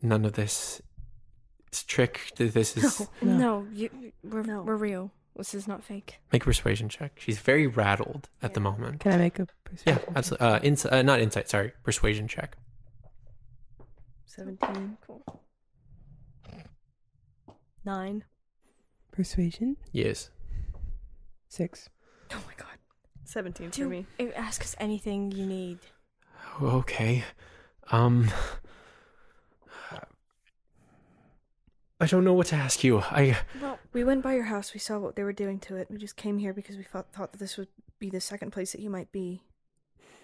None of this is trick. This is... No, we're No. real. This is not fake. Make a persuasion check. She's very rattled at the moment. can I make a Yeah, persuasion? absolutely. Not insight, sorry. Persuasion check. 17. Cool. 9. Persuasion? Yes. 6. Oh my god. 17 for Do me. ask us anything you need. Okay. I don't know what to ask you. Well, We went by your house. We saw what they were doing to it. We just came here because we thought that this would be the second place that you might be.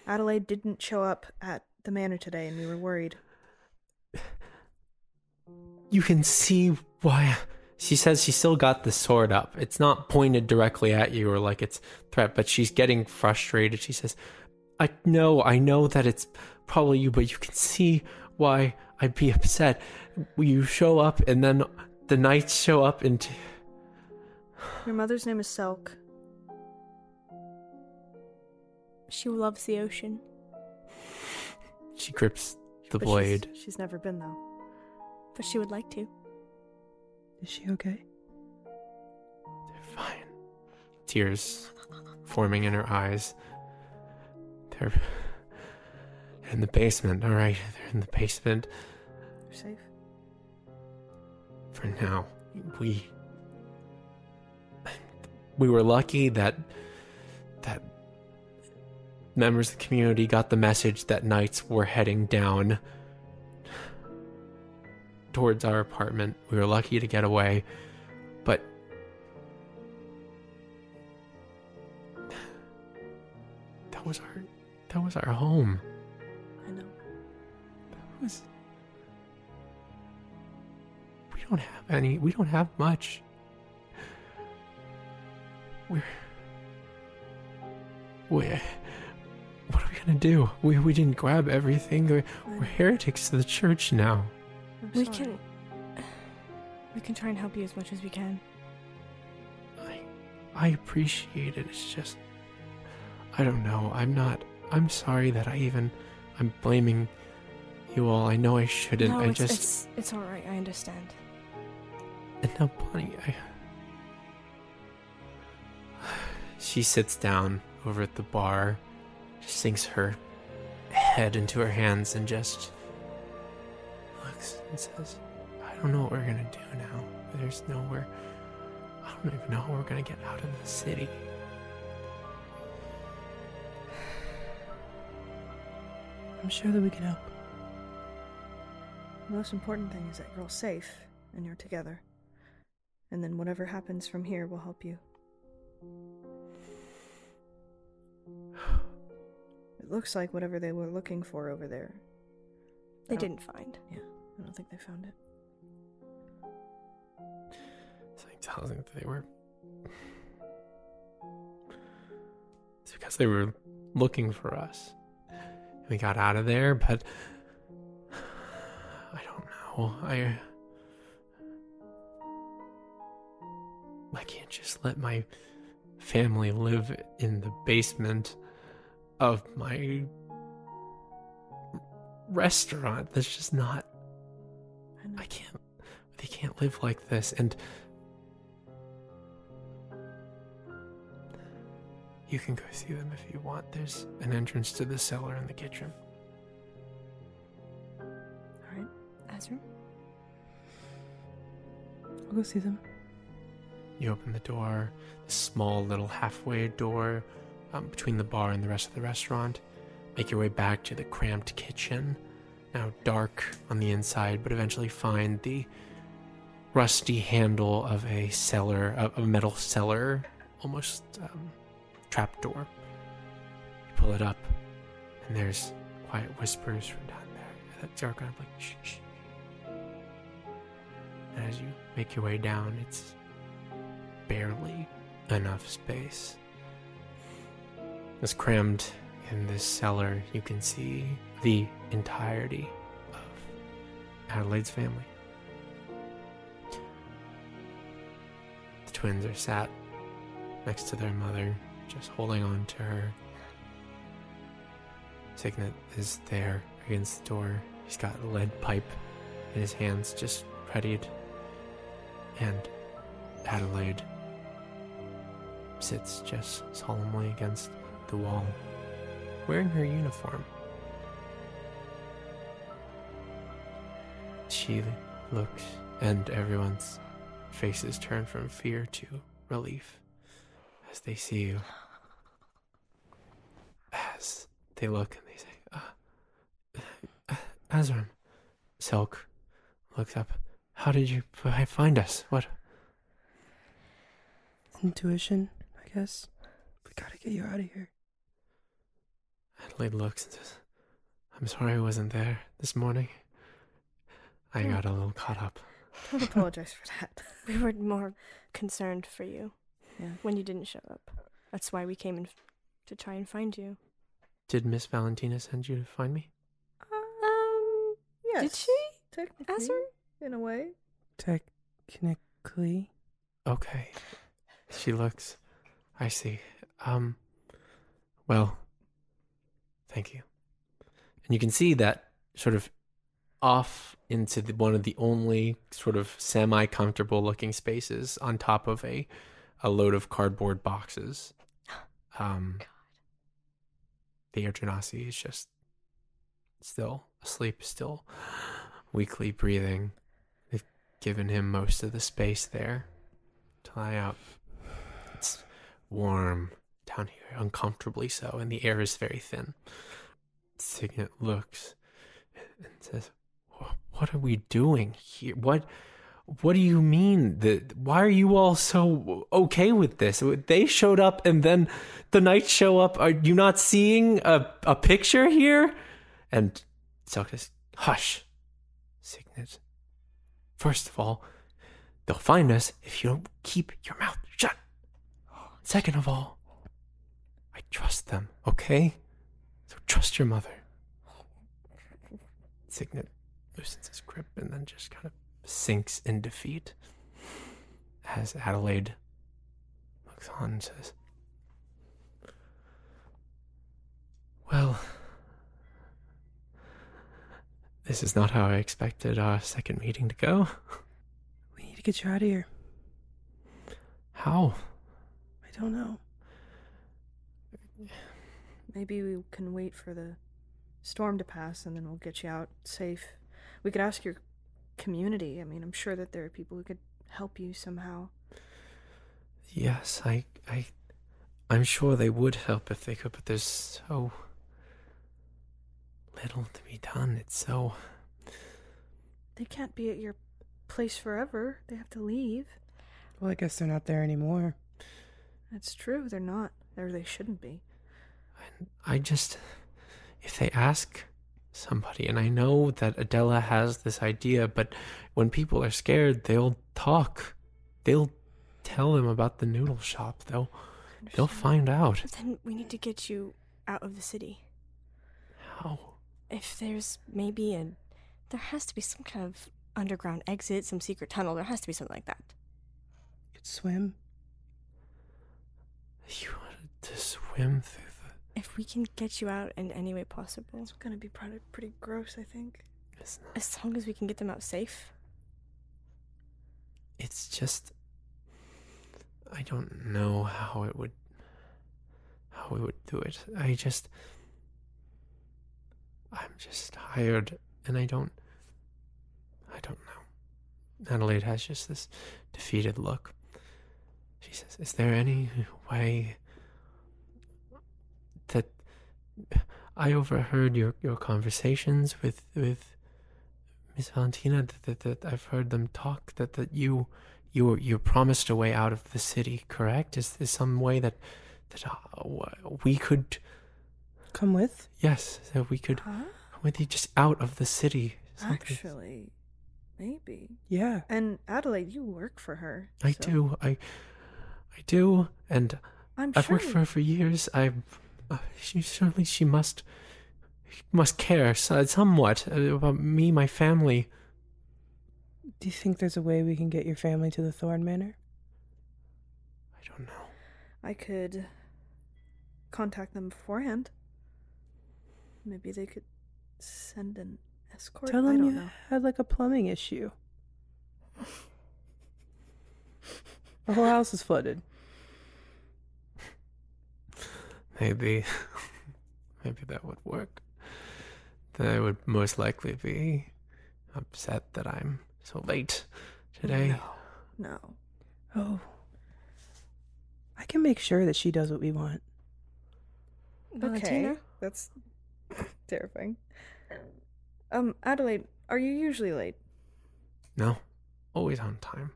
Adelaide didn't show up at the manor today, and we were worried. You can see why. She says she still got the sword up. It's not pointed directly at you or like it's threat, but she's getting frustrated. She says, I know that it's probably you, but you can see why I'd be upset. You show up and then the knights show up and... Your mother's name is Selk. she loves the ocean. She grips the But blade. She's never been, though. But she would like to. Is she okay? They're fine. Tears forming in her eyes. They're in the basement, all right? They're in the basement You're safe. for now. We were lucky that members of the community got the message that knights were heading down towards our apartment. We were lucky to get away, but that was our home. I know. We don't have much. What are we gonna do? We didn't grab everything. We're heretics to the church now. I'm We sorry. can try and help you as much as we can. I appreciate it. It's just, I don't know. I'm sorry that I'm blaming you all. I know I shouldn't. No, it's all right. I understand. And now, Bonnie, she sits down over at the bar, just sinks her head into her hands and just looks and says, I don't know what we're gonna do now. There's nowhere. I don't even know how we're gonna get out of the city. I'm sure that we can help. The most important thing is that you're all safe and you're together. And then whatever happens from here will help you. It looks like whatever they were looking for over there. They didn't find. Yeah, I don't think they found it. Something tells me that they were. It's because they were looking for us. We got out of there, but I don't know. I can't just let my family live in the basement of my restaurant. That's just not. I know. I can't. They can't live like this. And you can go see them if you want. There's an entrance to the cellar and the kitchen. Alright. Azzurum? I'll go see them. You open the door, the small little halfway door between the bar and the rest of the restaurant. Make your way back to the cramped kitchen, now dark on the inside, but eventually find the rusty handle of a cellar, a metal cellar, almost trapdoor. You pull it up, and there's quiet whispers from down there that are kind of like shh, shh. And as you make your way down, it's barely enough space. As crammed in this cellar, you can see the entirety of Adelaide's family. The twins are sat next to their mother, just holding on to her. Signet is there against the door. He's got a lead pipe in his hands, just readied. And Adelaide sits just solemnly against the wall, wearing her uniform. She looks, and everyone's faces turn from fear to relief as they see you. As they look and they say, Azzurum. Silk looks up. How did you find us? What? Intuition, I guess. We gotta get you out of here. Adelaide looks and says, I'm sorry I wasn't there this morning. I got a little caught up. Don't apologize for that. We were more concerned for you Yeah. when you didn't show up. That's why we came in to try and find you. Did Miss Valentina send you to find me? Yes. Did she? Technically, Azzurum? in a way. Technically. Okay. She looks. I see. Well, thank you. And you can see that sort of off into one of the only sort of semi-comfortable looking spaces on top of a load of cardboard boxes. The Genasi is just still asleep, still weakly breathing. They've given him most of the space there to lie out. It's warm down here, uncomfortably so, and the air is very thin. Signet looks and says, what are we doing here? What do you mean? Why are you all so okay with this? They showed up and then the knights show up. Are you not seeing a picture here? And Silk says, hush, Signet. First of all, they'll find us if you don't keep your mouth shut. Second of all, I trust them, okay? So trust your mother. Signet loosens his grip and then just kind of sinks in defeat as Adelaide looks on and says, well, this is not how I expected our second meeting to go. We need to get you out of here. How? I don't know. Maybe we can wait for the storm to pass and then we'll get you out safe. We could ask your community. I mean, I'm sure that there are people who could help you somehow. Yes, I'm sure they would help if they could, but there's so little to be done. It's so... They can't be at your place forever. They have to leave. Well, I guess they're not there anymore. That's true. They're not. Or they shouldn't be. I just... If they ask somebody, and I know that Adela has this idea, but when people are scared, they'll talk. They'll tell them about the noodle shop. They'll find out. Then we need to get you out of the city. How? If there's maybe there has to be some kind of underground exit, some secret tunnel. There has to be something like that. You could swim. You wanted to swim through If we can get you out in any way possible. It's gonna be pretty gross, I think. As long as we can get them out safe. It's just... I don't know how we would do it. I'm just tired, and I don't know. Adelaide has just this defeated look. She says, is there any way that... I overheard your conversations with Miss Valentina, that I've heard them talk, that you're promised a way out of the city, correct? Is there some way that we could... come with? Yes, so we could Huh? come with you just out of the city. Something. Actually, maybe. Yeah. And Adelaide, you work for her. I so do. I do, and I'm I've sure. worked for her for years. She must care somewhat about me, my family. Do you think there's a way we can get your family to the Thorn Manor? I don't know. I could contact them beforehand. Maybe they could send an escort. Tell I them don't you know. had like a plumbing issue. The whole house is flooded. Maybe that would work. They would most likely be upset that I'm so late today. No. Oh. I can make sure that she does what we want. Valentina? That's terrifying. Adelaide, are you usually late? No, always on time.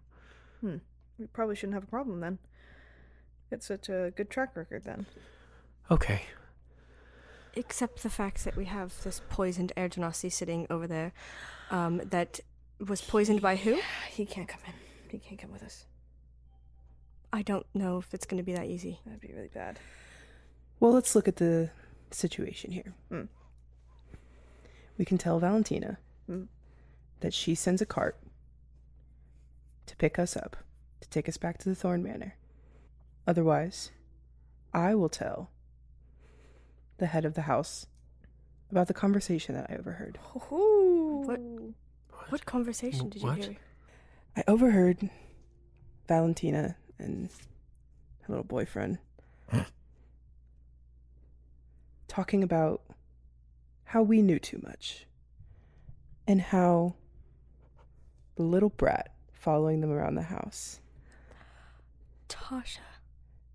We probably shouldn't have a problem then. It's such a good track record then. Okay. Except the fact that we have this poisoned air genasi sitting over there that was poisoned by who? He can't come in. He can't come with us. I don't know if it's going to be that easy. That'd be really bad. Well, let's look at the situation here. Mm. We can tell Valentina Mm. that she sends a cart to pick us up, to take us back to the Thorn Manor. Otherwise, I will tell the head of the house about the conversation that I overheard. What conversation did you What? hear? I overheard Valentina and her little boyfriend talking about how we knew too much and how the little brat following them around the house Tasha.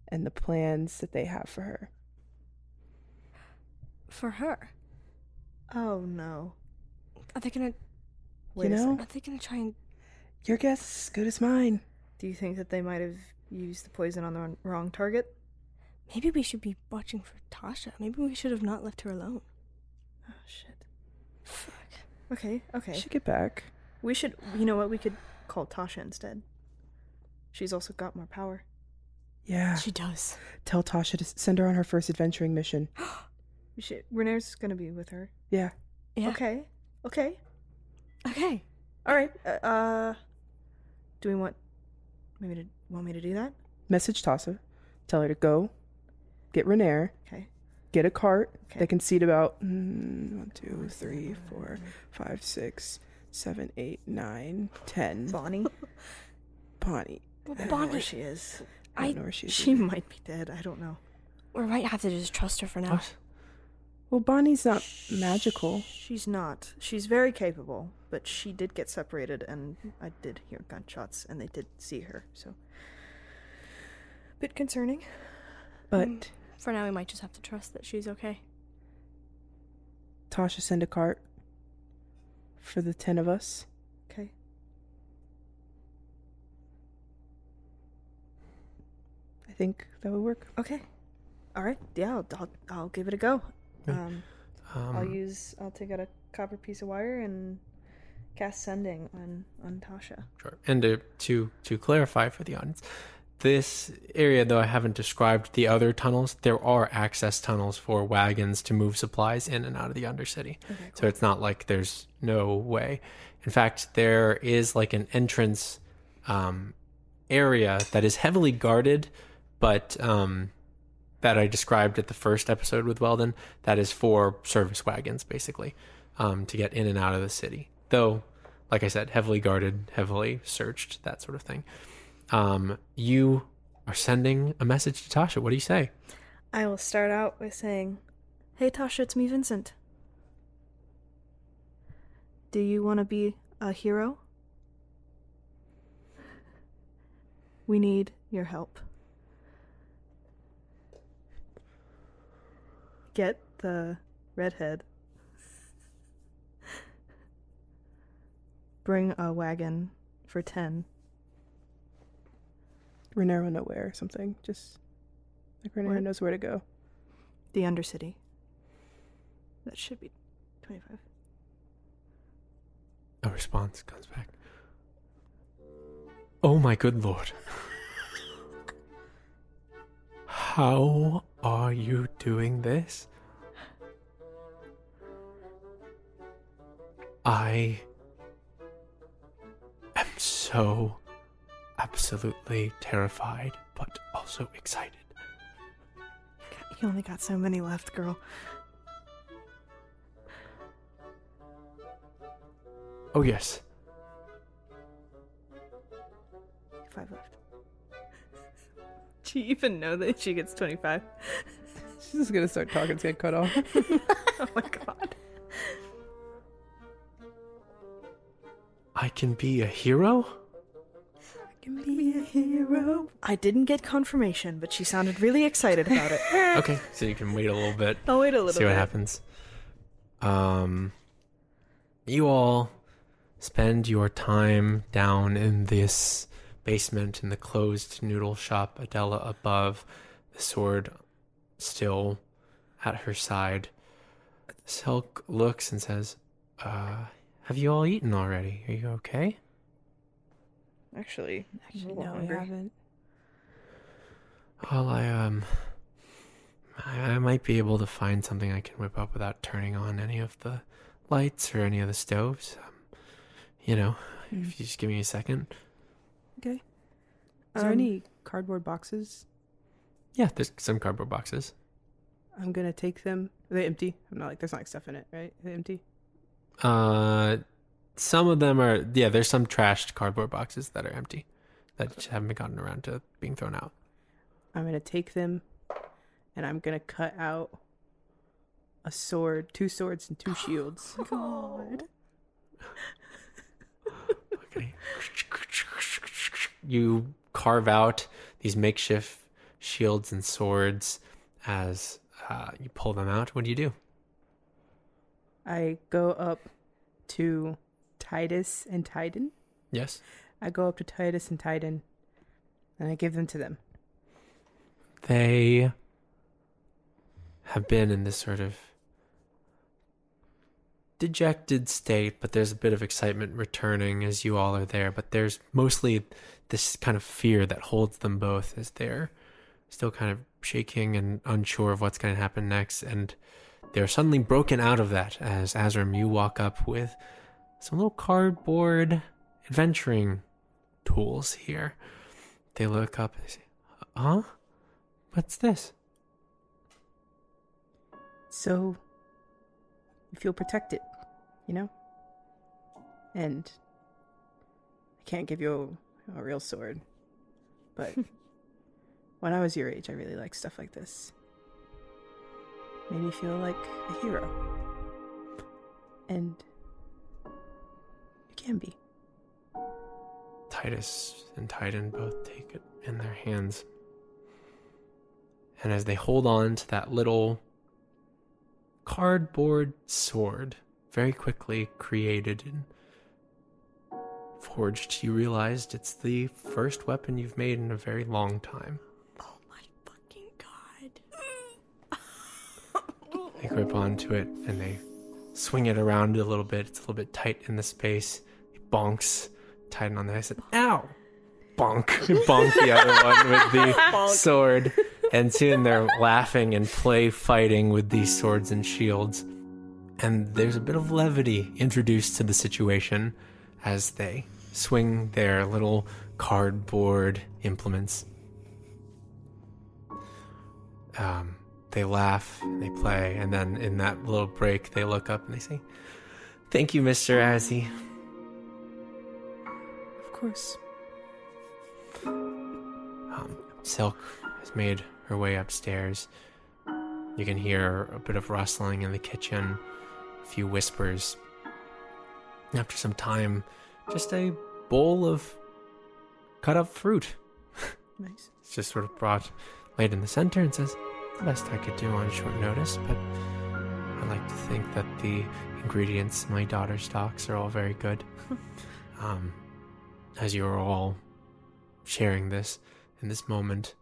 and the plans that they have for her. For her. Oh no. Are they going Wait a know? to... Are they going to try and... Your guess is as good as mine. Do you think that they might have used the poison on the wrong target? Maybe we should be watching for Tasha. Maybe we should have not left her alone. Oh shit. Fuck. Okay. Should get back. We should, you know what, we could call Tasha instead. She's also got more power. Yeah. She does. Tell Tasha to send her on her first adventuring mission. We should, Renee's gonna be with her. Yeah. Yeah. Okay. Okay. Alright, do we want me to do that? Message Tasha. Tell her to go get Renair. Okay. Get a cart Okay. that can seat about 1, 2, 3, 4, 5, 6, 7, 8, 9, 10. Bonnie? Bonnie. I don't know Bonnie. where she is. I don't know where she is. She either. might be dead, I don't know. We might have to just trust her for now. What? Well, Bonnie's not magical. She's not. She's very capable, but she did get separated, and I did hear gunshots, and they did see her, so... Bit concerning. But For now, we might just have to trust that she's okay. Tasha send a cart for the 10 of us. Okay. I think that would work. Okay. Alright, yeah, I'll give it a go. Okay. I'll take out a copper piece of wire and cast sending on Tasha. Sure. And to clarify for the audience, this area, though I haven't described the other tunnels, there are access tunnels for wagons to move supplies in and out of the Undercity. Okay, So it's not like there's no way. In fact, there is like an entrance area that is heavily guarded, but that I described at the first episode with Weldon, that is for service wagons, basically, to get in and out of the city. Though, like I said, heavily guarded, heavily searched, that sort of thing. You are sending a message to Tasha. What do you say? I will start out by saying, "Hey Tasha, it's me, Vincent. Do you want to be a hero? We need your help. Get the redhead. Bring a wagon for 10. Renair will know where or something. Just like Renair What? knows where to go. The Undercity. That should be 25. A response comes back. Oh my good lord. How are you doing this? I am so absolutely terrified, but also excited. You only got so many left, girl. Oh yes. 5 left. Do you even know that she gets 25? She's just gonna start talking. It's gonna cut off. Oh my god. I can be a hero? Can be a hero. I didn't get confirmation, but she sounded really excited about it. Okay, so you can wait a little bit. I'll wait a little See bit. what happens. You all spend your time down in this basement in the closed noodle shop, Adela above, the sword still at her side. Silk looks and says, have you all eaten already? Are you okay? Actually, No, I hungry. haven't. Well, I might be able to find something I can whip up without turning on any of the lights or any of the stoves. If you just give me a second. Okay. Is there any cardboard boxes? Yeah, there's some cardboard boxes. I'm gonna take them. Are they empty? I'm not like there's not like stuff in it, right? Are they empty? Some of them are, there's some trashed cardboard boxes that are empty that just haven't gotten around to being thrown out. I'm gonna take them, and I'm gonna cut out a sword, 2 swords, and 2 shields. God. Okay. You carve out these makeshift shields and swords as you pull them out. What do you do? I go up to Titus and Titan. Yes. I go up to Titus and Titan, and I give them to them. They have been in this sort of dejected state, but there's a bit of excitement returning as you all are there. But there's mostly this kind of fear that holds them both as they're still kind of shaking and unsure of what's going to happen next. And they're suddenly broken out of that as Azzurum, you walk up with some little cardboard adventuring tools here. They look up and say, huh? What's this? So you feel protected, you know? And I can't give you a real sword, but when I was your age, I really liked stuff like this. Made me feel like a hero. And you can be. Titus and Titan both take it in their hands. And as they hold on to that little cardboard sword, very quickly created and forged, you realized it's the first weapon you've made in a very long time. Oh my fucking god. They grip onto it and they swing it around a little bit. It's a little bit tight in the space. It bonks Titan on the head. I said, ow! Bonk. Bonk the other one with the sword. And soon they're laughing and play fighting with these swords and shields. And there's a bit of levity introduced to the situation as they swing their little cardboard implements. They laugh, they play, and then in that little break, they look up and they say, "Thank you, Mr. Azzy." Of course. Silk has made her way upstairs. You can hear a bit of rustling in the kitchen, a few whispers. After some time, just a bowl of cut up fruit. Nice. It's just sort of brought, laid in the center, and says, "The best I could do on short notice, but I like to think that the ingredients my daughter stocks are all very good." As you are all sharing this in this moment,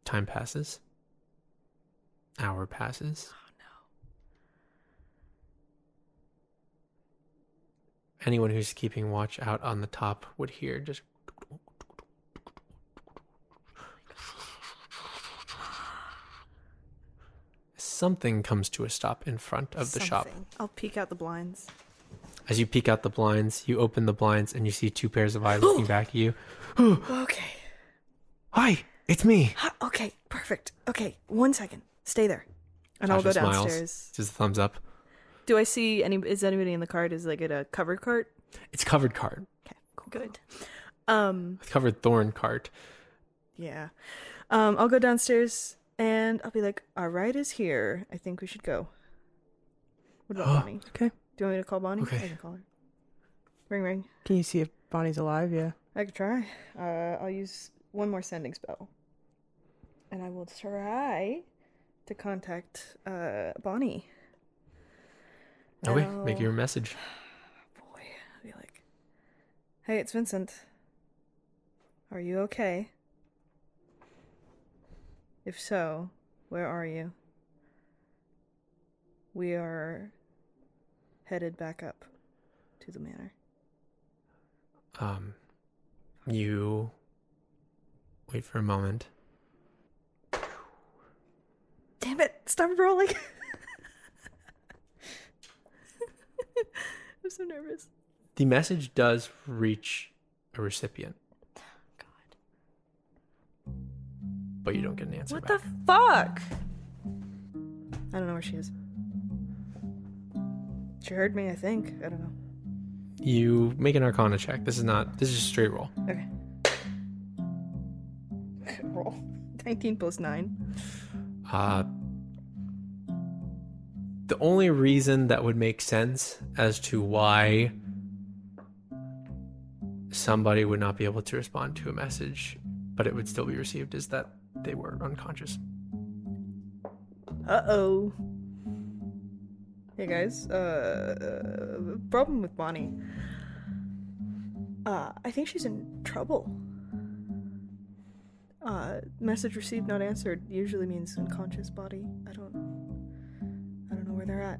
time passes. hour passes. Oh no. Anyone who's keeping watch out on the top would hear just something comes to a stop in front of the shop. I'll peek out the blinds. As you peek out the blinds, you open the blinds and you see two pairs of eyes looking back at you. Okay. Hi, it's me. Okay, perfect. Okay, 1 second. Stay there. And Tasha I'll go smiles, downstairs. just a thumbs up. Do I see is anybody in the cart? Is like it a covered cart? It's covered cart. Okay, cool. Good. Covered thorn cart. Yeah. I'll go downstairs and I'll be like, our ride is here. I think we should go. What about Bonnie? Okay. Do you want me to call Bonnie? Okay. I can call her. Ring, ring. Can you see if Bonnie's alive? Yeah. I could try. I'll use one more sending spell. And I will try to contact Bonnie. Okay, And make your message. Boy, I'll be like, hey, it's Vincent. Are you okay? If so, where are you? We are headed back up to the manor. You wait for a moment. Damn it! Stop rolling! I'm so nervous. The message does reach a recipient, but you don't get an answer What back. the fuck? I don't know where she is. She heard me, I think. I don't know. You make an Arcana check. This is just a straight roll. Okay. Roll. 19 plus 9. The only reason that would make sense as to why somebody would not be able to respond to a message, but it would still be received, is that they were unconscious. Uh-oh. Hey guys, problem with Bonnie. I think she's in trouble. Message received not answered usually means unconscious body. I don't know where they're at.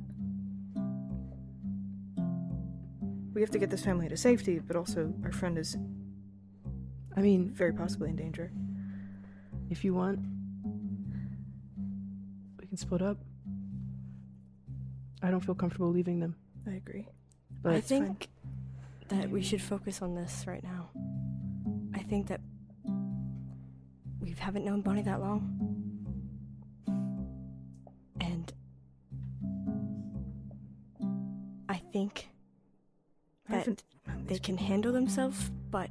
We have to get this family to safety, but also our friend is I mean, very possibly in danger. if you want, we can split up. I don't feel comfortable leaving them. I agree. But I it's fine. think that we should focus on this right now. I think that we haven't known Bonnie that long. And I think that they can handle themselves, but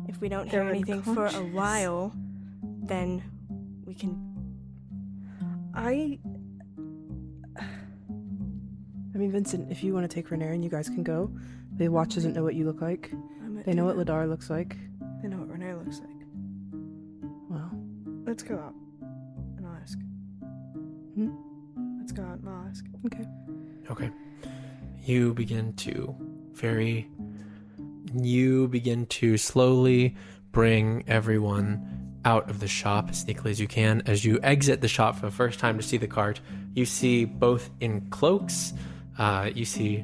if we don't hear They're anything for a unconscious. while, then we can... I mean, Vincent, if you want to take Renarin, you guys can go. The watch doesn't know what you look like. They know what Lidara looks like. They know what Renee looks like. Well, Let's go out and I'll ask. Let's go out and I'll ask. okay. Okay. You begin to slowly bring everyone out of the shop as sneakily as you can. As you exit the shop for the first time to see the cart, you see both in cloaks. You see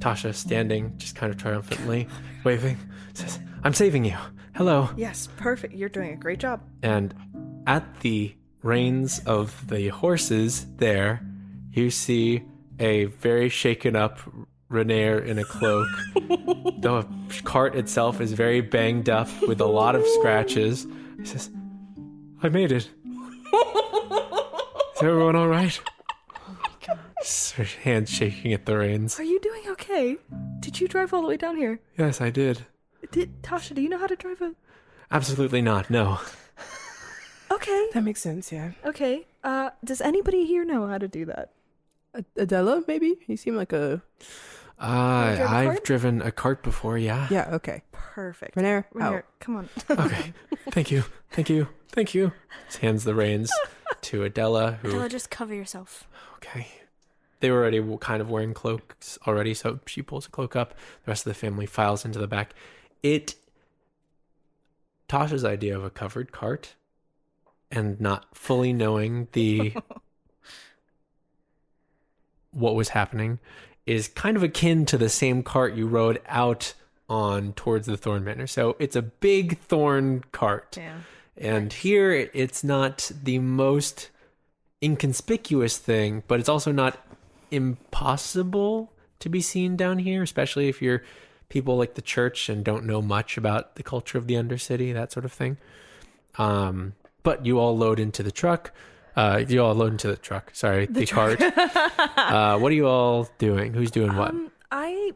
Tasha standing, just kind of triumphantly, waving. Says, "I'm saving you. Hello." Yes, perfect. You're doing a great job. And at the reins of the horses there, you see a very shaken up Renair in a cloak. The cart itself is very banged up with a lot of scratches. He says, "I made it. Is everyone all right?" Her hands shaking at the reins. Are you doing okay? Did you drive all the way down here? Yes, I did. Tasha, do you know how to drive a... Absolutely not, no. Okay. That makes sense, yeah. Okay. Does anybody here know how to do that? Adela, maybe? You seem like a... I've driven a cart before, yeah. Yeah, okay. Perfect. Renair, Renair, out. come on. Okay. Thank you. He hands the reins to Adela, who... Adela, just cover yourself. Okay. They were already kind of wearing cloaks already, so she pulls a cloak up. The rest of the family files into the back. Tasha's idea of a covered cart and not fully knowing the what was happening is kind of akin to the same cart you rode out on towards the Thorn Manor. So it's a big thorn cart. Yeah. And here it's not the most inconspicuous thing, but it's also not impossible to be seen down here, especially if you're people like the church and don't know much about the culture of the Undercity, that sort of thing. But you all load into the truck. Sorry, the cart. What are you all doing? Who's doing what?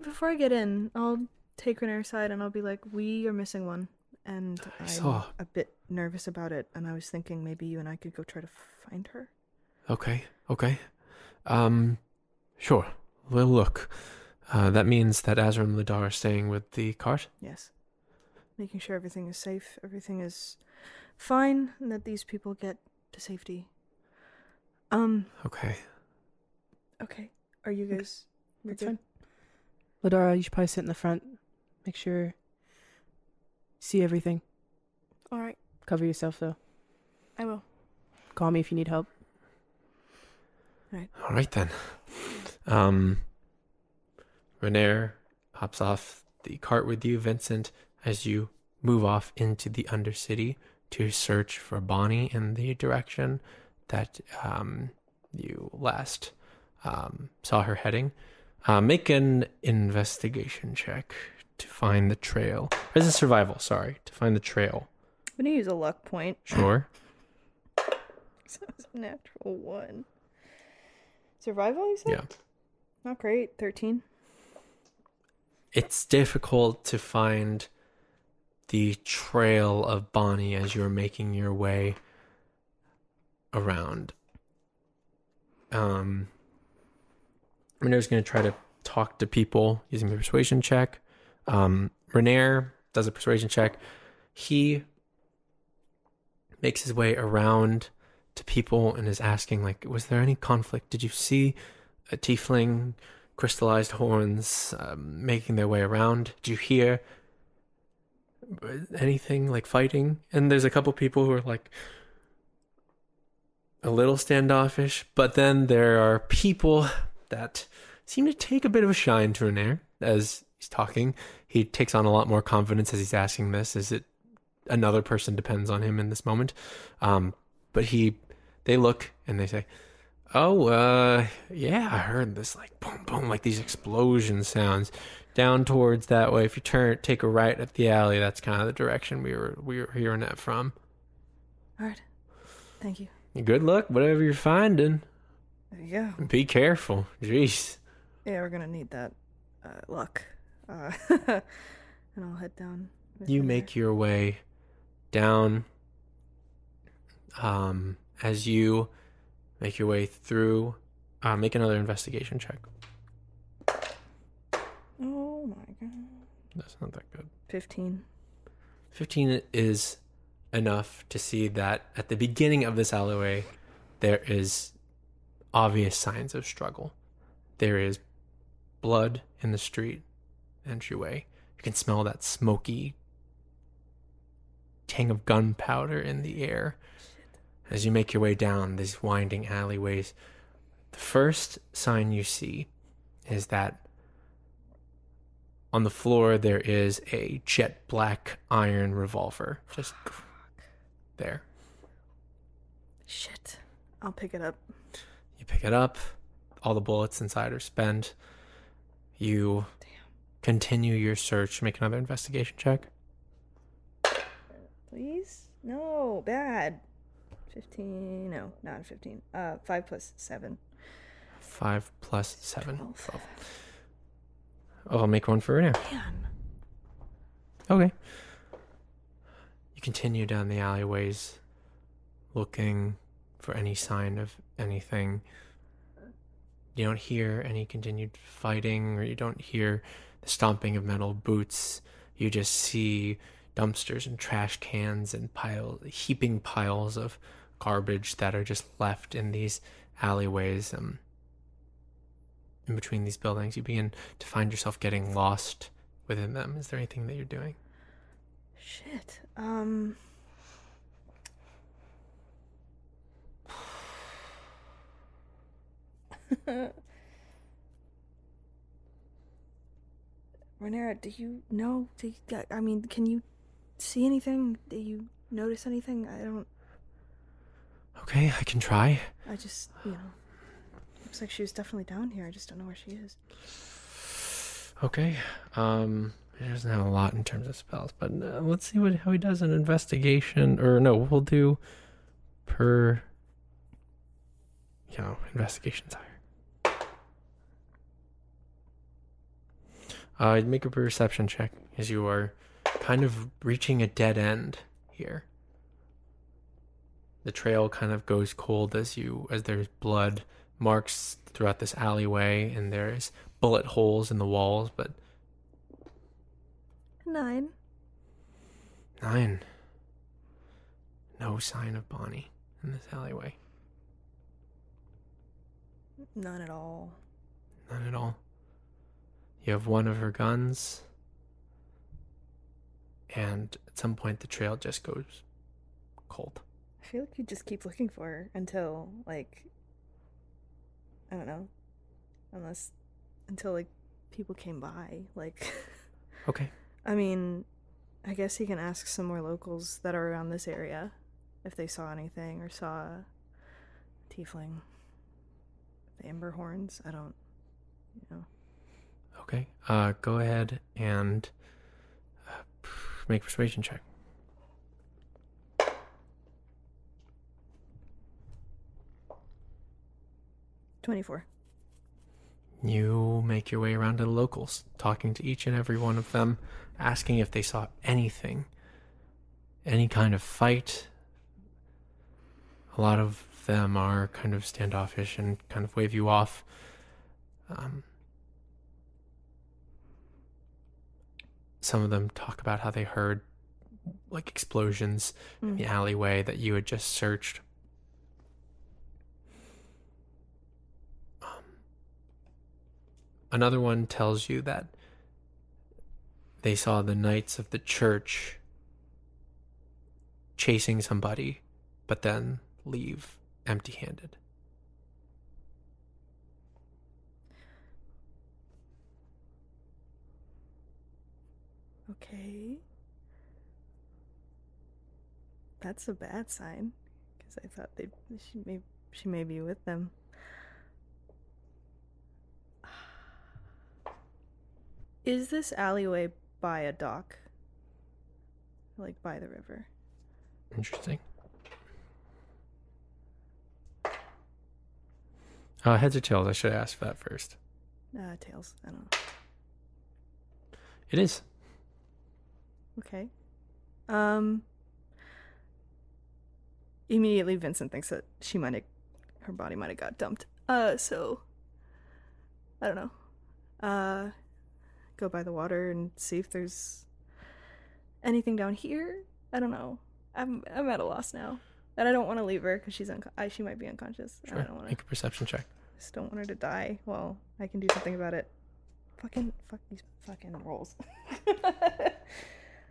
Before I get in, I'll take Renair aside and I'll be like, we are missing one. And I'm a bit nervous about it. And I was thinking maybe you and I could go try to find her. Okay. Sure. We'll look. That means that Azzurum and Lidara are staying with the cart? Yes. Making sure everything is safe, everything is fine, and that these people get to safety. Okay. Okay. Are you guys... That's fine. Lidara, you should probably sit in the front. Make sure... See everything. All right. Cover yourself, though. I will. Call me if you need help. All right, then. Renair hops off the cart with you, Vincent, as you move off into the Undercity to search for Bonnie in the direction that you last saw her heading. Make an investigation check to find the trail. Or is it survival? Sorry, to find the trail. I'm going to use a luck point. Sure. So it's a natural 1. Survival, you said? Yeah. Not great. 13. It's difficult to find the trail of Bonnie as you're making your way around. Renair's going to try to talk to people using the persuasion check. Renair does a persuasion check. He makes his way around to people and is asking, like, was there any conflict? Did you see a tiefling, crystallized horns making their way around? Did you hear anything like fighting? And there's a couple people who are like a little standoffish, but then there are people that seem to take a bit of a shine to Renair as he's talking. He takes on a lot more confidence as he's asking this, as it another person depends on him in this moment. But they look and they say, yeah, I heard this like boom, boom, like these explosion sounds down towards that way. If you take a right at the alley, that's kind of the direction we were hearing that from. All right. Thank you. Good luck, whatever you're finding. There you go. Be careful. Jeez. Yeah, we're going to need that luck. And I'll head down. You make your way down. As you make your way through, make another investigation check. Oh my god. That's not that good. 15. 15 is enough to see that at the beginning of this alleyway, there is obvious signs of struggle. There is blood in the street entryway. You can smell that smoky tang of gunpowder in the air. As you make your way down these winding alleyways, the first sign you see is that on the floor there is a jet black iron revolver. Just there. Shit. I'll pick it up. You pick it up. All the bullets inside are spent. You continue your search. Make another investigation check. Please? No, bad. 15. No, not 15. 5 plus 7. 5 plus 7. 12. Oh, I'll make one for Renair. Man. Okay. You continue down the alleyways, looking for any sign of anything. You don't hear any continued fighting, or you don't hear the stomping of metal boots. You just see dumpsters and trash cans and heaping piles of garbage that are just left in these alleyways. In between these buildings, you begin to find yourself getting lost within them. Is there anything that you're doing? Shit. Renera, do you know? I mean, can you see anything? Do you notice anything? I don't. Okay, I can try. I just, looks like she was definitely down here. I just don't know where she is. Okay. He doesn't have a lot in terms of spells, but let's see how he does an investigation. Or no, we'll do per. Investigation's higher. Make a perception check as you are kind of reaching a dead end here. The trail kind of goes cold as there's blood marks throughout this alleyway, and there's bullet holes in the walls, but 9. No sign of Bonnie in this alleyway. None at all. None at all. You have one of her guns, and at some point the trail just goes cold. I feel like you just keep looking for her until, I don't know. Until people came by. Okay. I mean, I guess he can ask some more locals that are around this area if they saw anything or saw a tiefling. The Ember Horns, I don't, Okay. Go ahead and make a persuasion check. 24. You make your way around to the locals, talking to each and every one of them, asking if they saw anything, any kind of fight. A lot of them are kind of standoffish and kind of wave you off. Some of them talk about how they heard explosions in the alleyway that you had just searched. Another one tells you that they saw the knights of the church chasing somebody, but then leave empty-handed. Okay. That's a bad sign, because I thought she may be with them. Is this alleyway by a dock? By the river? Interesting. Heads or tails? I should have asked that first. Tails. I don't know. It is. Okay. Immediately Vincent thinks that her body might have got dumped. So I don't know. Go by the water and see if there's anything down here. I don't know. I'm at a loss now. And I don't want to leave her because she might be unconscious. Sure. I don't want to. Make a perception check. Just don't want her to die. Well, I can do something about it. Fuck these fucking rolls.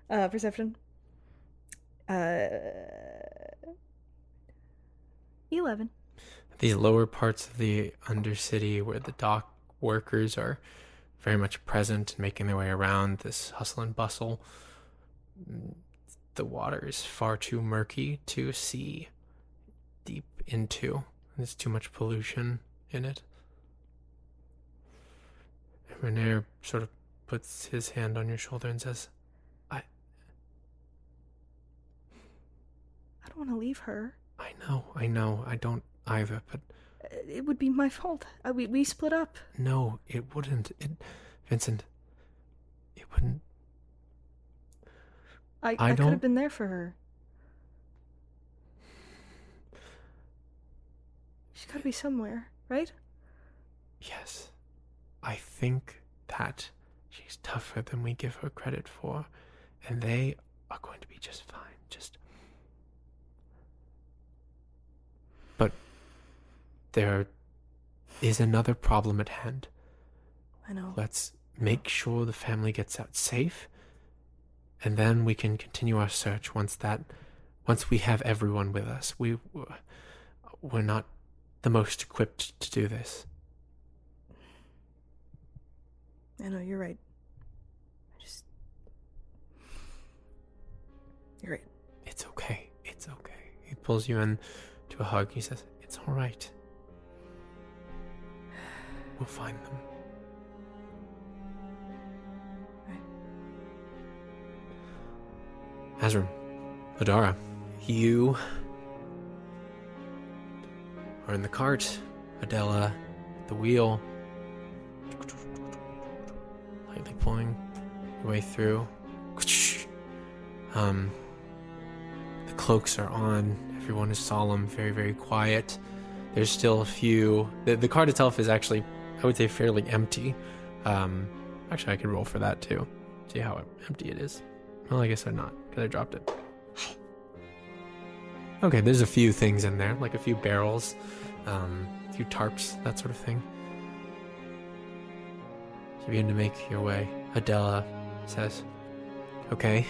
Perception. 11. These lower parts of the Undercity where the dock workers are very much present and making their way around this hustle and bustle. The water is far too murky to see deep into. There's too much pollution in it. And Renair sort of puts his hand on your shoulder and says, I don't want to leave her. I know. I don't either, but it would be my fault. We split up. No, it wouldn't. Vincent, it wouldn't. I could have been there for her. She's got to be somewhere, right? Yes. I think that she's tougher than we give her credit for, and they are going to be just fine. But there is another problem at hand. I know. Let's make sure the family gets out safe, and then we can continue our search once we have everyone with us. We're not the most equipped to do this. I know, you're right. Great. It's okay. It's okay. He pulls you in to a hug. He says, it's all right. We'll find them. Azzurum, Lidara, you are in the cart. Adela at the wheel, lightly pulling your way through. The cloaks are on. Everyone is solemn, very, very quiet. There's still a few. The cart itself is actually, I would say, fairly empty. Actually, I could roll for that too. See how empty it is. Well, I guess I'm not, because I dropped it. Okay, there's a few things in there, like a few barrels, a few tarps, that sort of thing. You begin to make your way. Adela says, okay,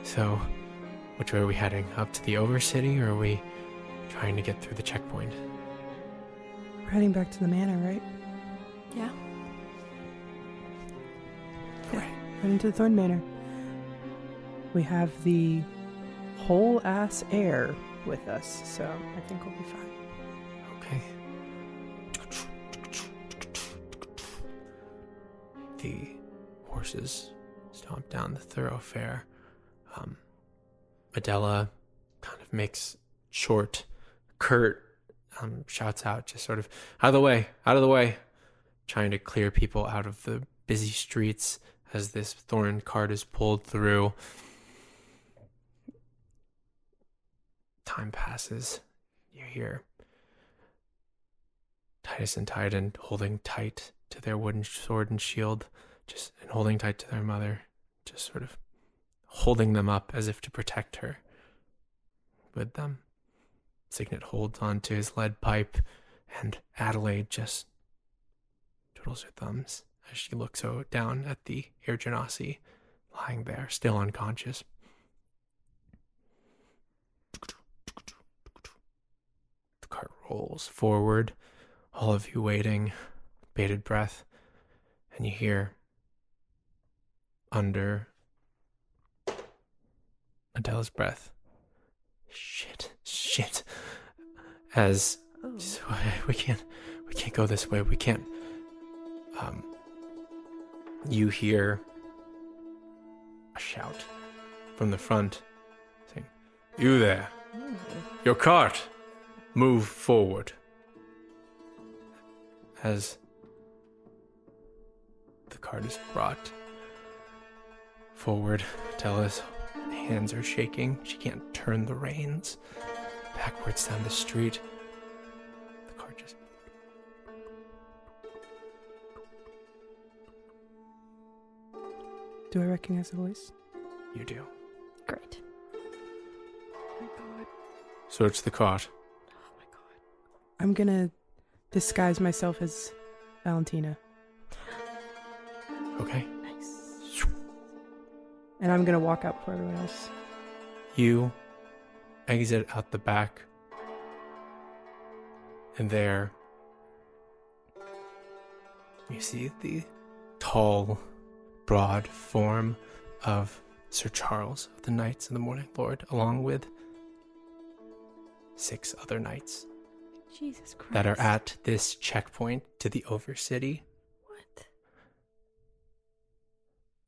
so which way are we heading? Up to the Overcity, or are we trying to get through the checkpoint? We're heading back to the manor, right? Yeah. Heading to the Thorn Manor. We have the whole ass air with us, so I think we'll be fine. Okay. The horses stomp down the thoroughfare. Adela kind of makes short, curt, shouts out, just sort of, out of the way, trying to clear people out of the busy streets as this thorn cart is pulled through. Time passes. You hear Titus and Titan holding tight to their wooden sword and shield, and holding tight to their mother, just sort of holding them up as if to protect her with them. Signet holds on to his lead pipe, and Adelaide just twiddles her thumbs as she looks down at the Air Genasi lying there, still unconscious. The cart rolls forward, all of you waiting, bated breath, and you hear under Adela's breath, shit, as we can't go this way, we can't. You hear a shout from the front saying, you there, your cart, move forward. As the cart is brought forward, Adela's hands are shaking. She can't turn the reins. Backwards down the street. The cart just... Do I recognize the voice? You do. Great. Oh my god. Search the cart. Oh my god. I'm gonna disguise myself as Valentina. Okay. Nice. And I'm gonna walk out before everyone else. You exit out the back. And there you see the tall, broad form of Sir Charles of the Knights of the Morning Lord, along with 6 other knights Jesus Christ. that are at this checkpoint to the Overcity. What?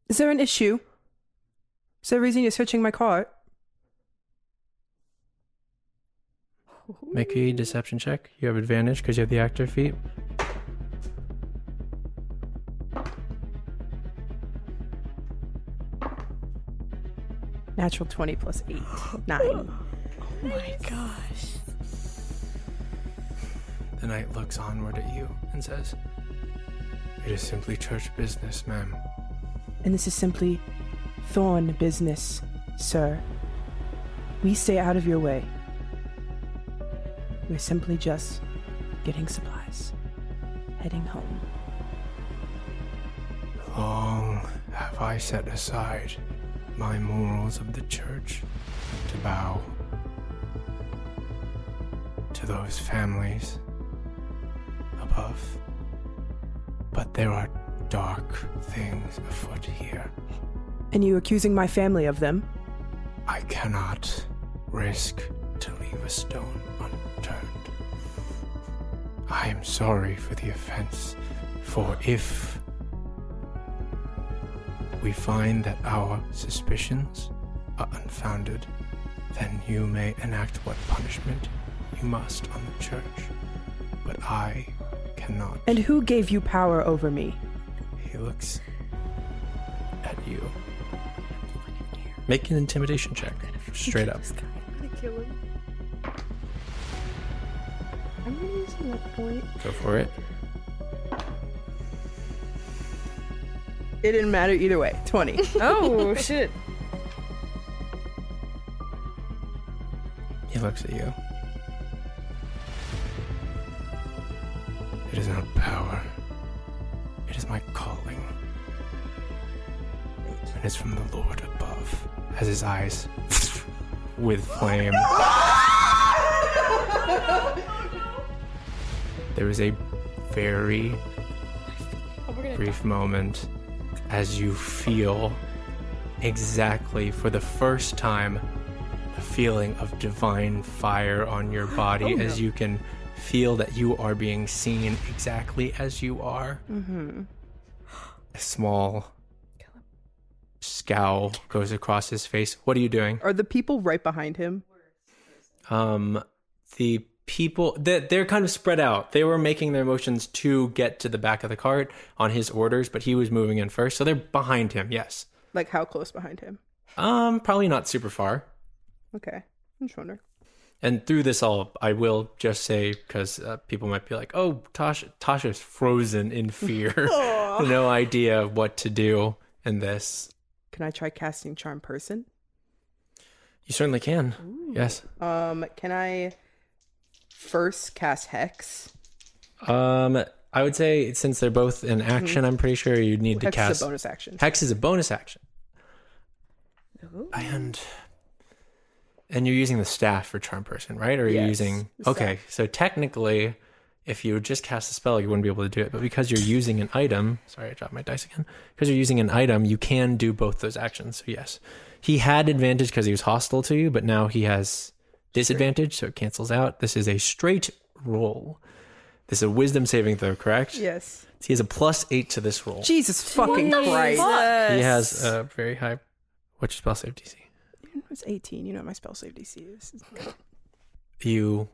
Is there an issue? Is there a reason you're searching my cart? Make a deception check. You have advantage because you have the actor feat. Natural 20 plus 8. 9. Oh my gosh. The knight looks onward at you and says, "It is simply church business, ma'am." And this is simply Thorn business, sir. We stay out of your way. We're simply just getting supplies, heading home. Long have I set aside my morals of the church to bow to those families above. But there are dark things afoot here. And you accusing my family of them? I cannot risk to leave a stone unturned. I am sorry for the offense, for if we find that our suspicions are unfounded, then you may enact what punishment you must on the church. But I cannot. And who gave you power over me? He looks at you. Make an intimidation check. Straight up. I'm gonna kill him. I'm gonna use that point. Go for it. It didn't matter either way. 20. Oh, shit. He looks at you. It is not power. It is my calling. And it's from the Lord above. As his eyes with flame. There is a very brief moment as you feel exactly for the first time a feeling of divine fire on your body as you can feel that you are being seen exactly as you are. Mm-hmm. A small scowl goes across his face. What are you doing? Are the people right behind him? The people, they're kind of spread out. They were making their motions to get to the back of the cart on his orders, but he was moving in first, so they're behind him, yes. Like how close behind him? Probably not super far. Okay. I'm just wondering. And through this all, I will just say, because people might be like, oh, Tasha's frozen in fear. No idea what to do in this. Can I try casting Charm Person? You certainly can. Ooh. Yes. Can I first cast Hex? I would say since they're both in action, I'm pretty sure you'd need to cast. Hex is a bonus action. Hex is a bonus action. Ooh. And you're using the staff for Charm Person, right? Or are you using... Okay, so technically, if you would just cast a spell, you wouldn't be able to do it. But because you're using an item... Sorry, I dropped my dice again. Because you're using an item, you can do both those actions. So yes. He had advantage because he was hostile to you, but now he has disadvantage, so it cancels out. This is a straight roll. This is a wisdom saving throw, correct? Yes. So he has a +8 to this roll. Jesus fucking Christ. He has a very high... What's your spell save DC? It's 18. You know what my spell save DC is. You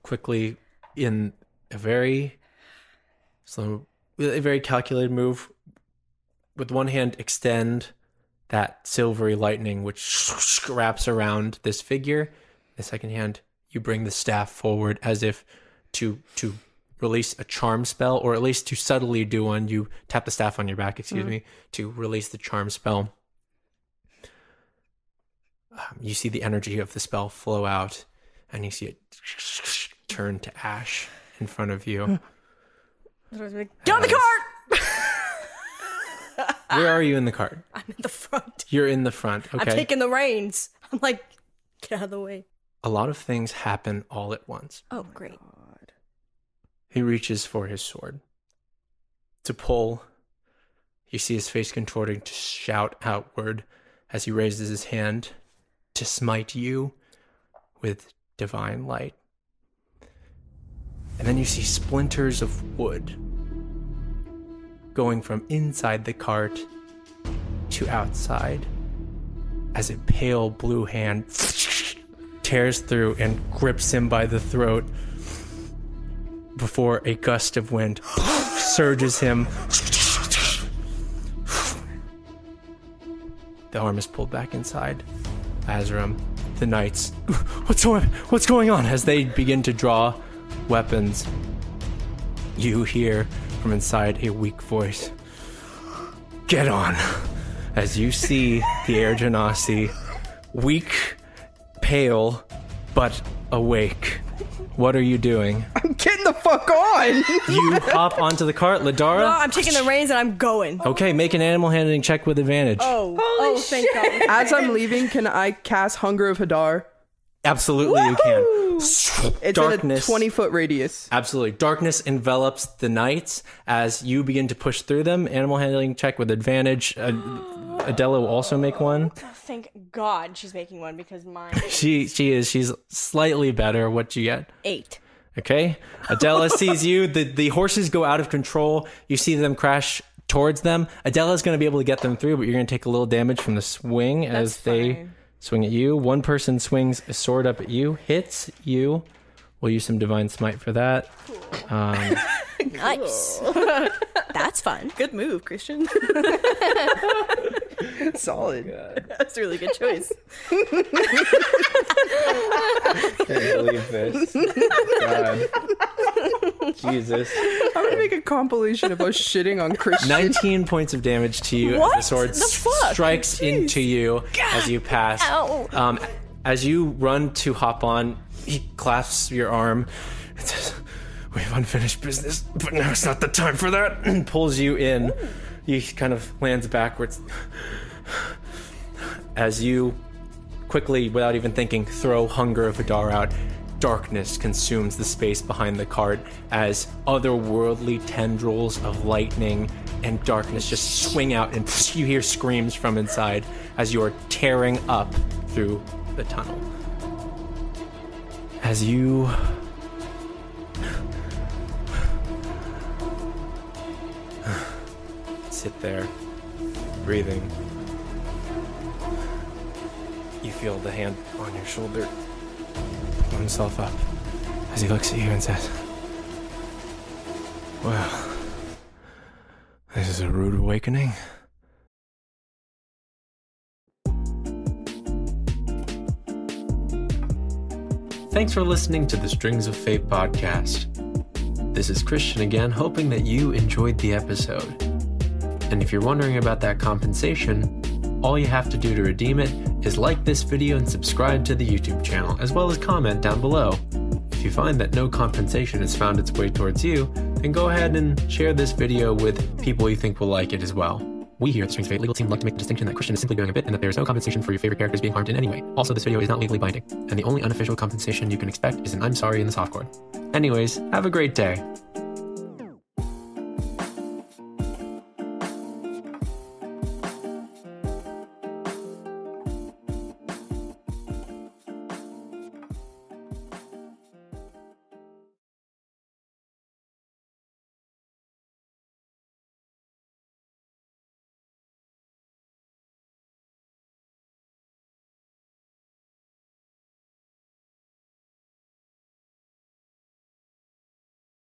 quickly, in a very slow, a very calculated move, with one hand extend that silvery lightning which wraps around this figure. The second hand, you bring the staff forward as if to release a charm spell, or at least to subtly do one. You tap the staff on your back, to release the charm spell. You see the energy of the spell flow out, and you see it turn to ash in front of you. Get on the cart! Where are you in the cart? I'm in the front. You're in the front, okay. I'm taking the reins. I'm like, get out of the way. A lot of things happen all at once. Oh, great. God. He reaches for his sword to pull. You see his face contorting to shout outward as he raises his hand to smite you with divine light. And then you see splinters of wood going from inside the cart to outside as a pale blue hand tears through and grips him by the throat before a gust of wind surges him. The arm is pulled back inside. Azzurum, the knights, what's going on? As they begin to draw weapons, you hear from inside a weak voice, get on, as you see the Air Genasi, weak, pale, but awake. What are you doing? I'm getting the fuck on! You hop onto the cart, Lidara. No, I'm taking the reins and I'm going. Okay, make an animal handling check with advantage. Oh, thank God. As I'm leaving, can I cast Hunger of Hadar? Absolutely, you can. It's Darkness. in a 20-foot radius. Absolutely. Darkness envelops the nights as you begin to push through them. Animal handling check with advantage. Adela will also make one. Thank God she's making one because mine. She is. She's slightly better. What'd you get? 8. Okay. Adela sees you. The horses go out of control. You see them crash towards them. Adela's going to be able to get them through, but you're going to take a little damage from the swing as they swing at you. One person swings a sword up at you, hits you. We'll use some divine smite for that. Nice. That's fun. Good move, Christian. Solid. That's a really good choice. Can't believe this. God. Jesus. I'm gonna make a compilation of us shitting on Christian. 19 points of damage to you What? as the sword The fuck? strikes into you as you pass. Ow. As you run to hop on, he clasps your arm and says, "We have unfinished business, but now it's not the time for that," and pulls you in. He kind of lands backwards as you quickly, without even thinking, throw Hunger of Vidar out. Darkness consumes the space behind the cart as otherworldly tendrils of lightning and darkness just swing out, and you hear screams from inside as you are tearing up through the tunnel. As you sit there, breathing, you feel the hand on your shoulder pull himself up as he looks at you and says, "Well, this is a rude awakening." Thanks for listening to the Strings of Fate podcast. This is Christian again, hoping that you enjoyed the episode. And if you're wondering about that compensation, all you have to do to redeem it is like this video and subscribe to the YouTube channel, as well as comment down below. If you find that no compensation has found its way towards you, then go ahead and share this video with people you think will like it as well. We here at the Strings of Fate legal team would like to make the distinction that Christian is simply doing a bit and that there is no compensation for your favorite characters being harmed in any way. Also, this video is not legally binding, and the only unofficial compensation you can expect is an "I'm sorry" in the softcore. Anyways, have a great day.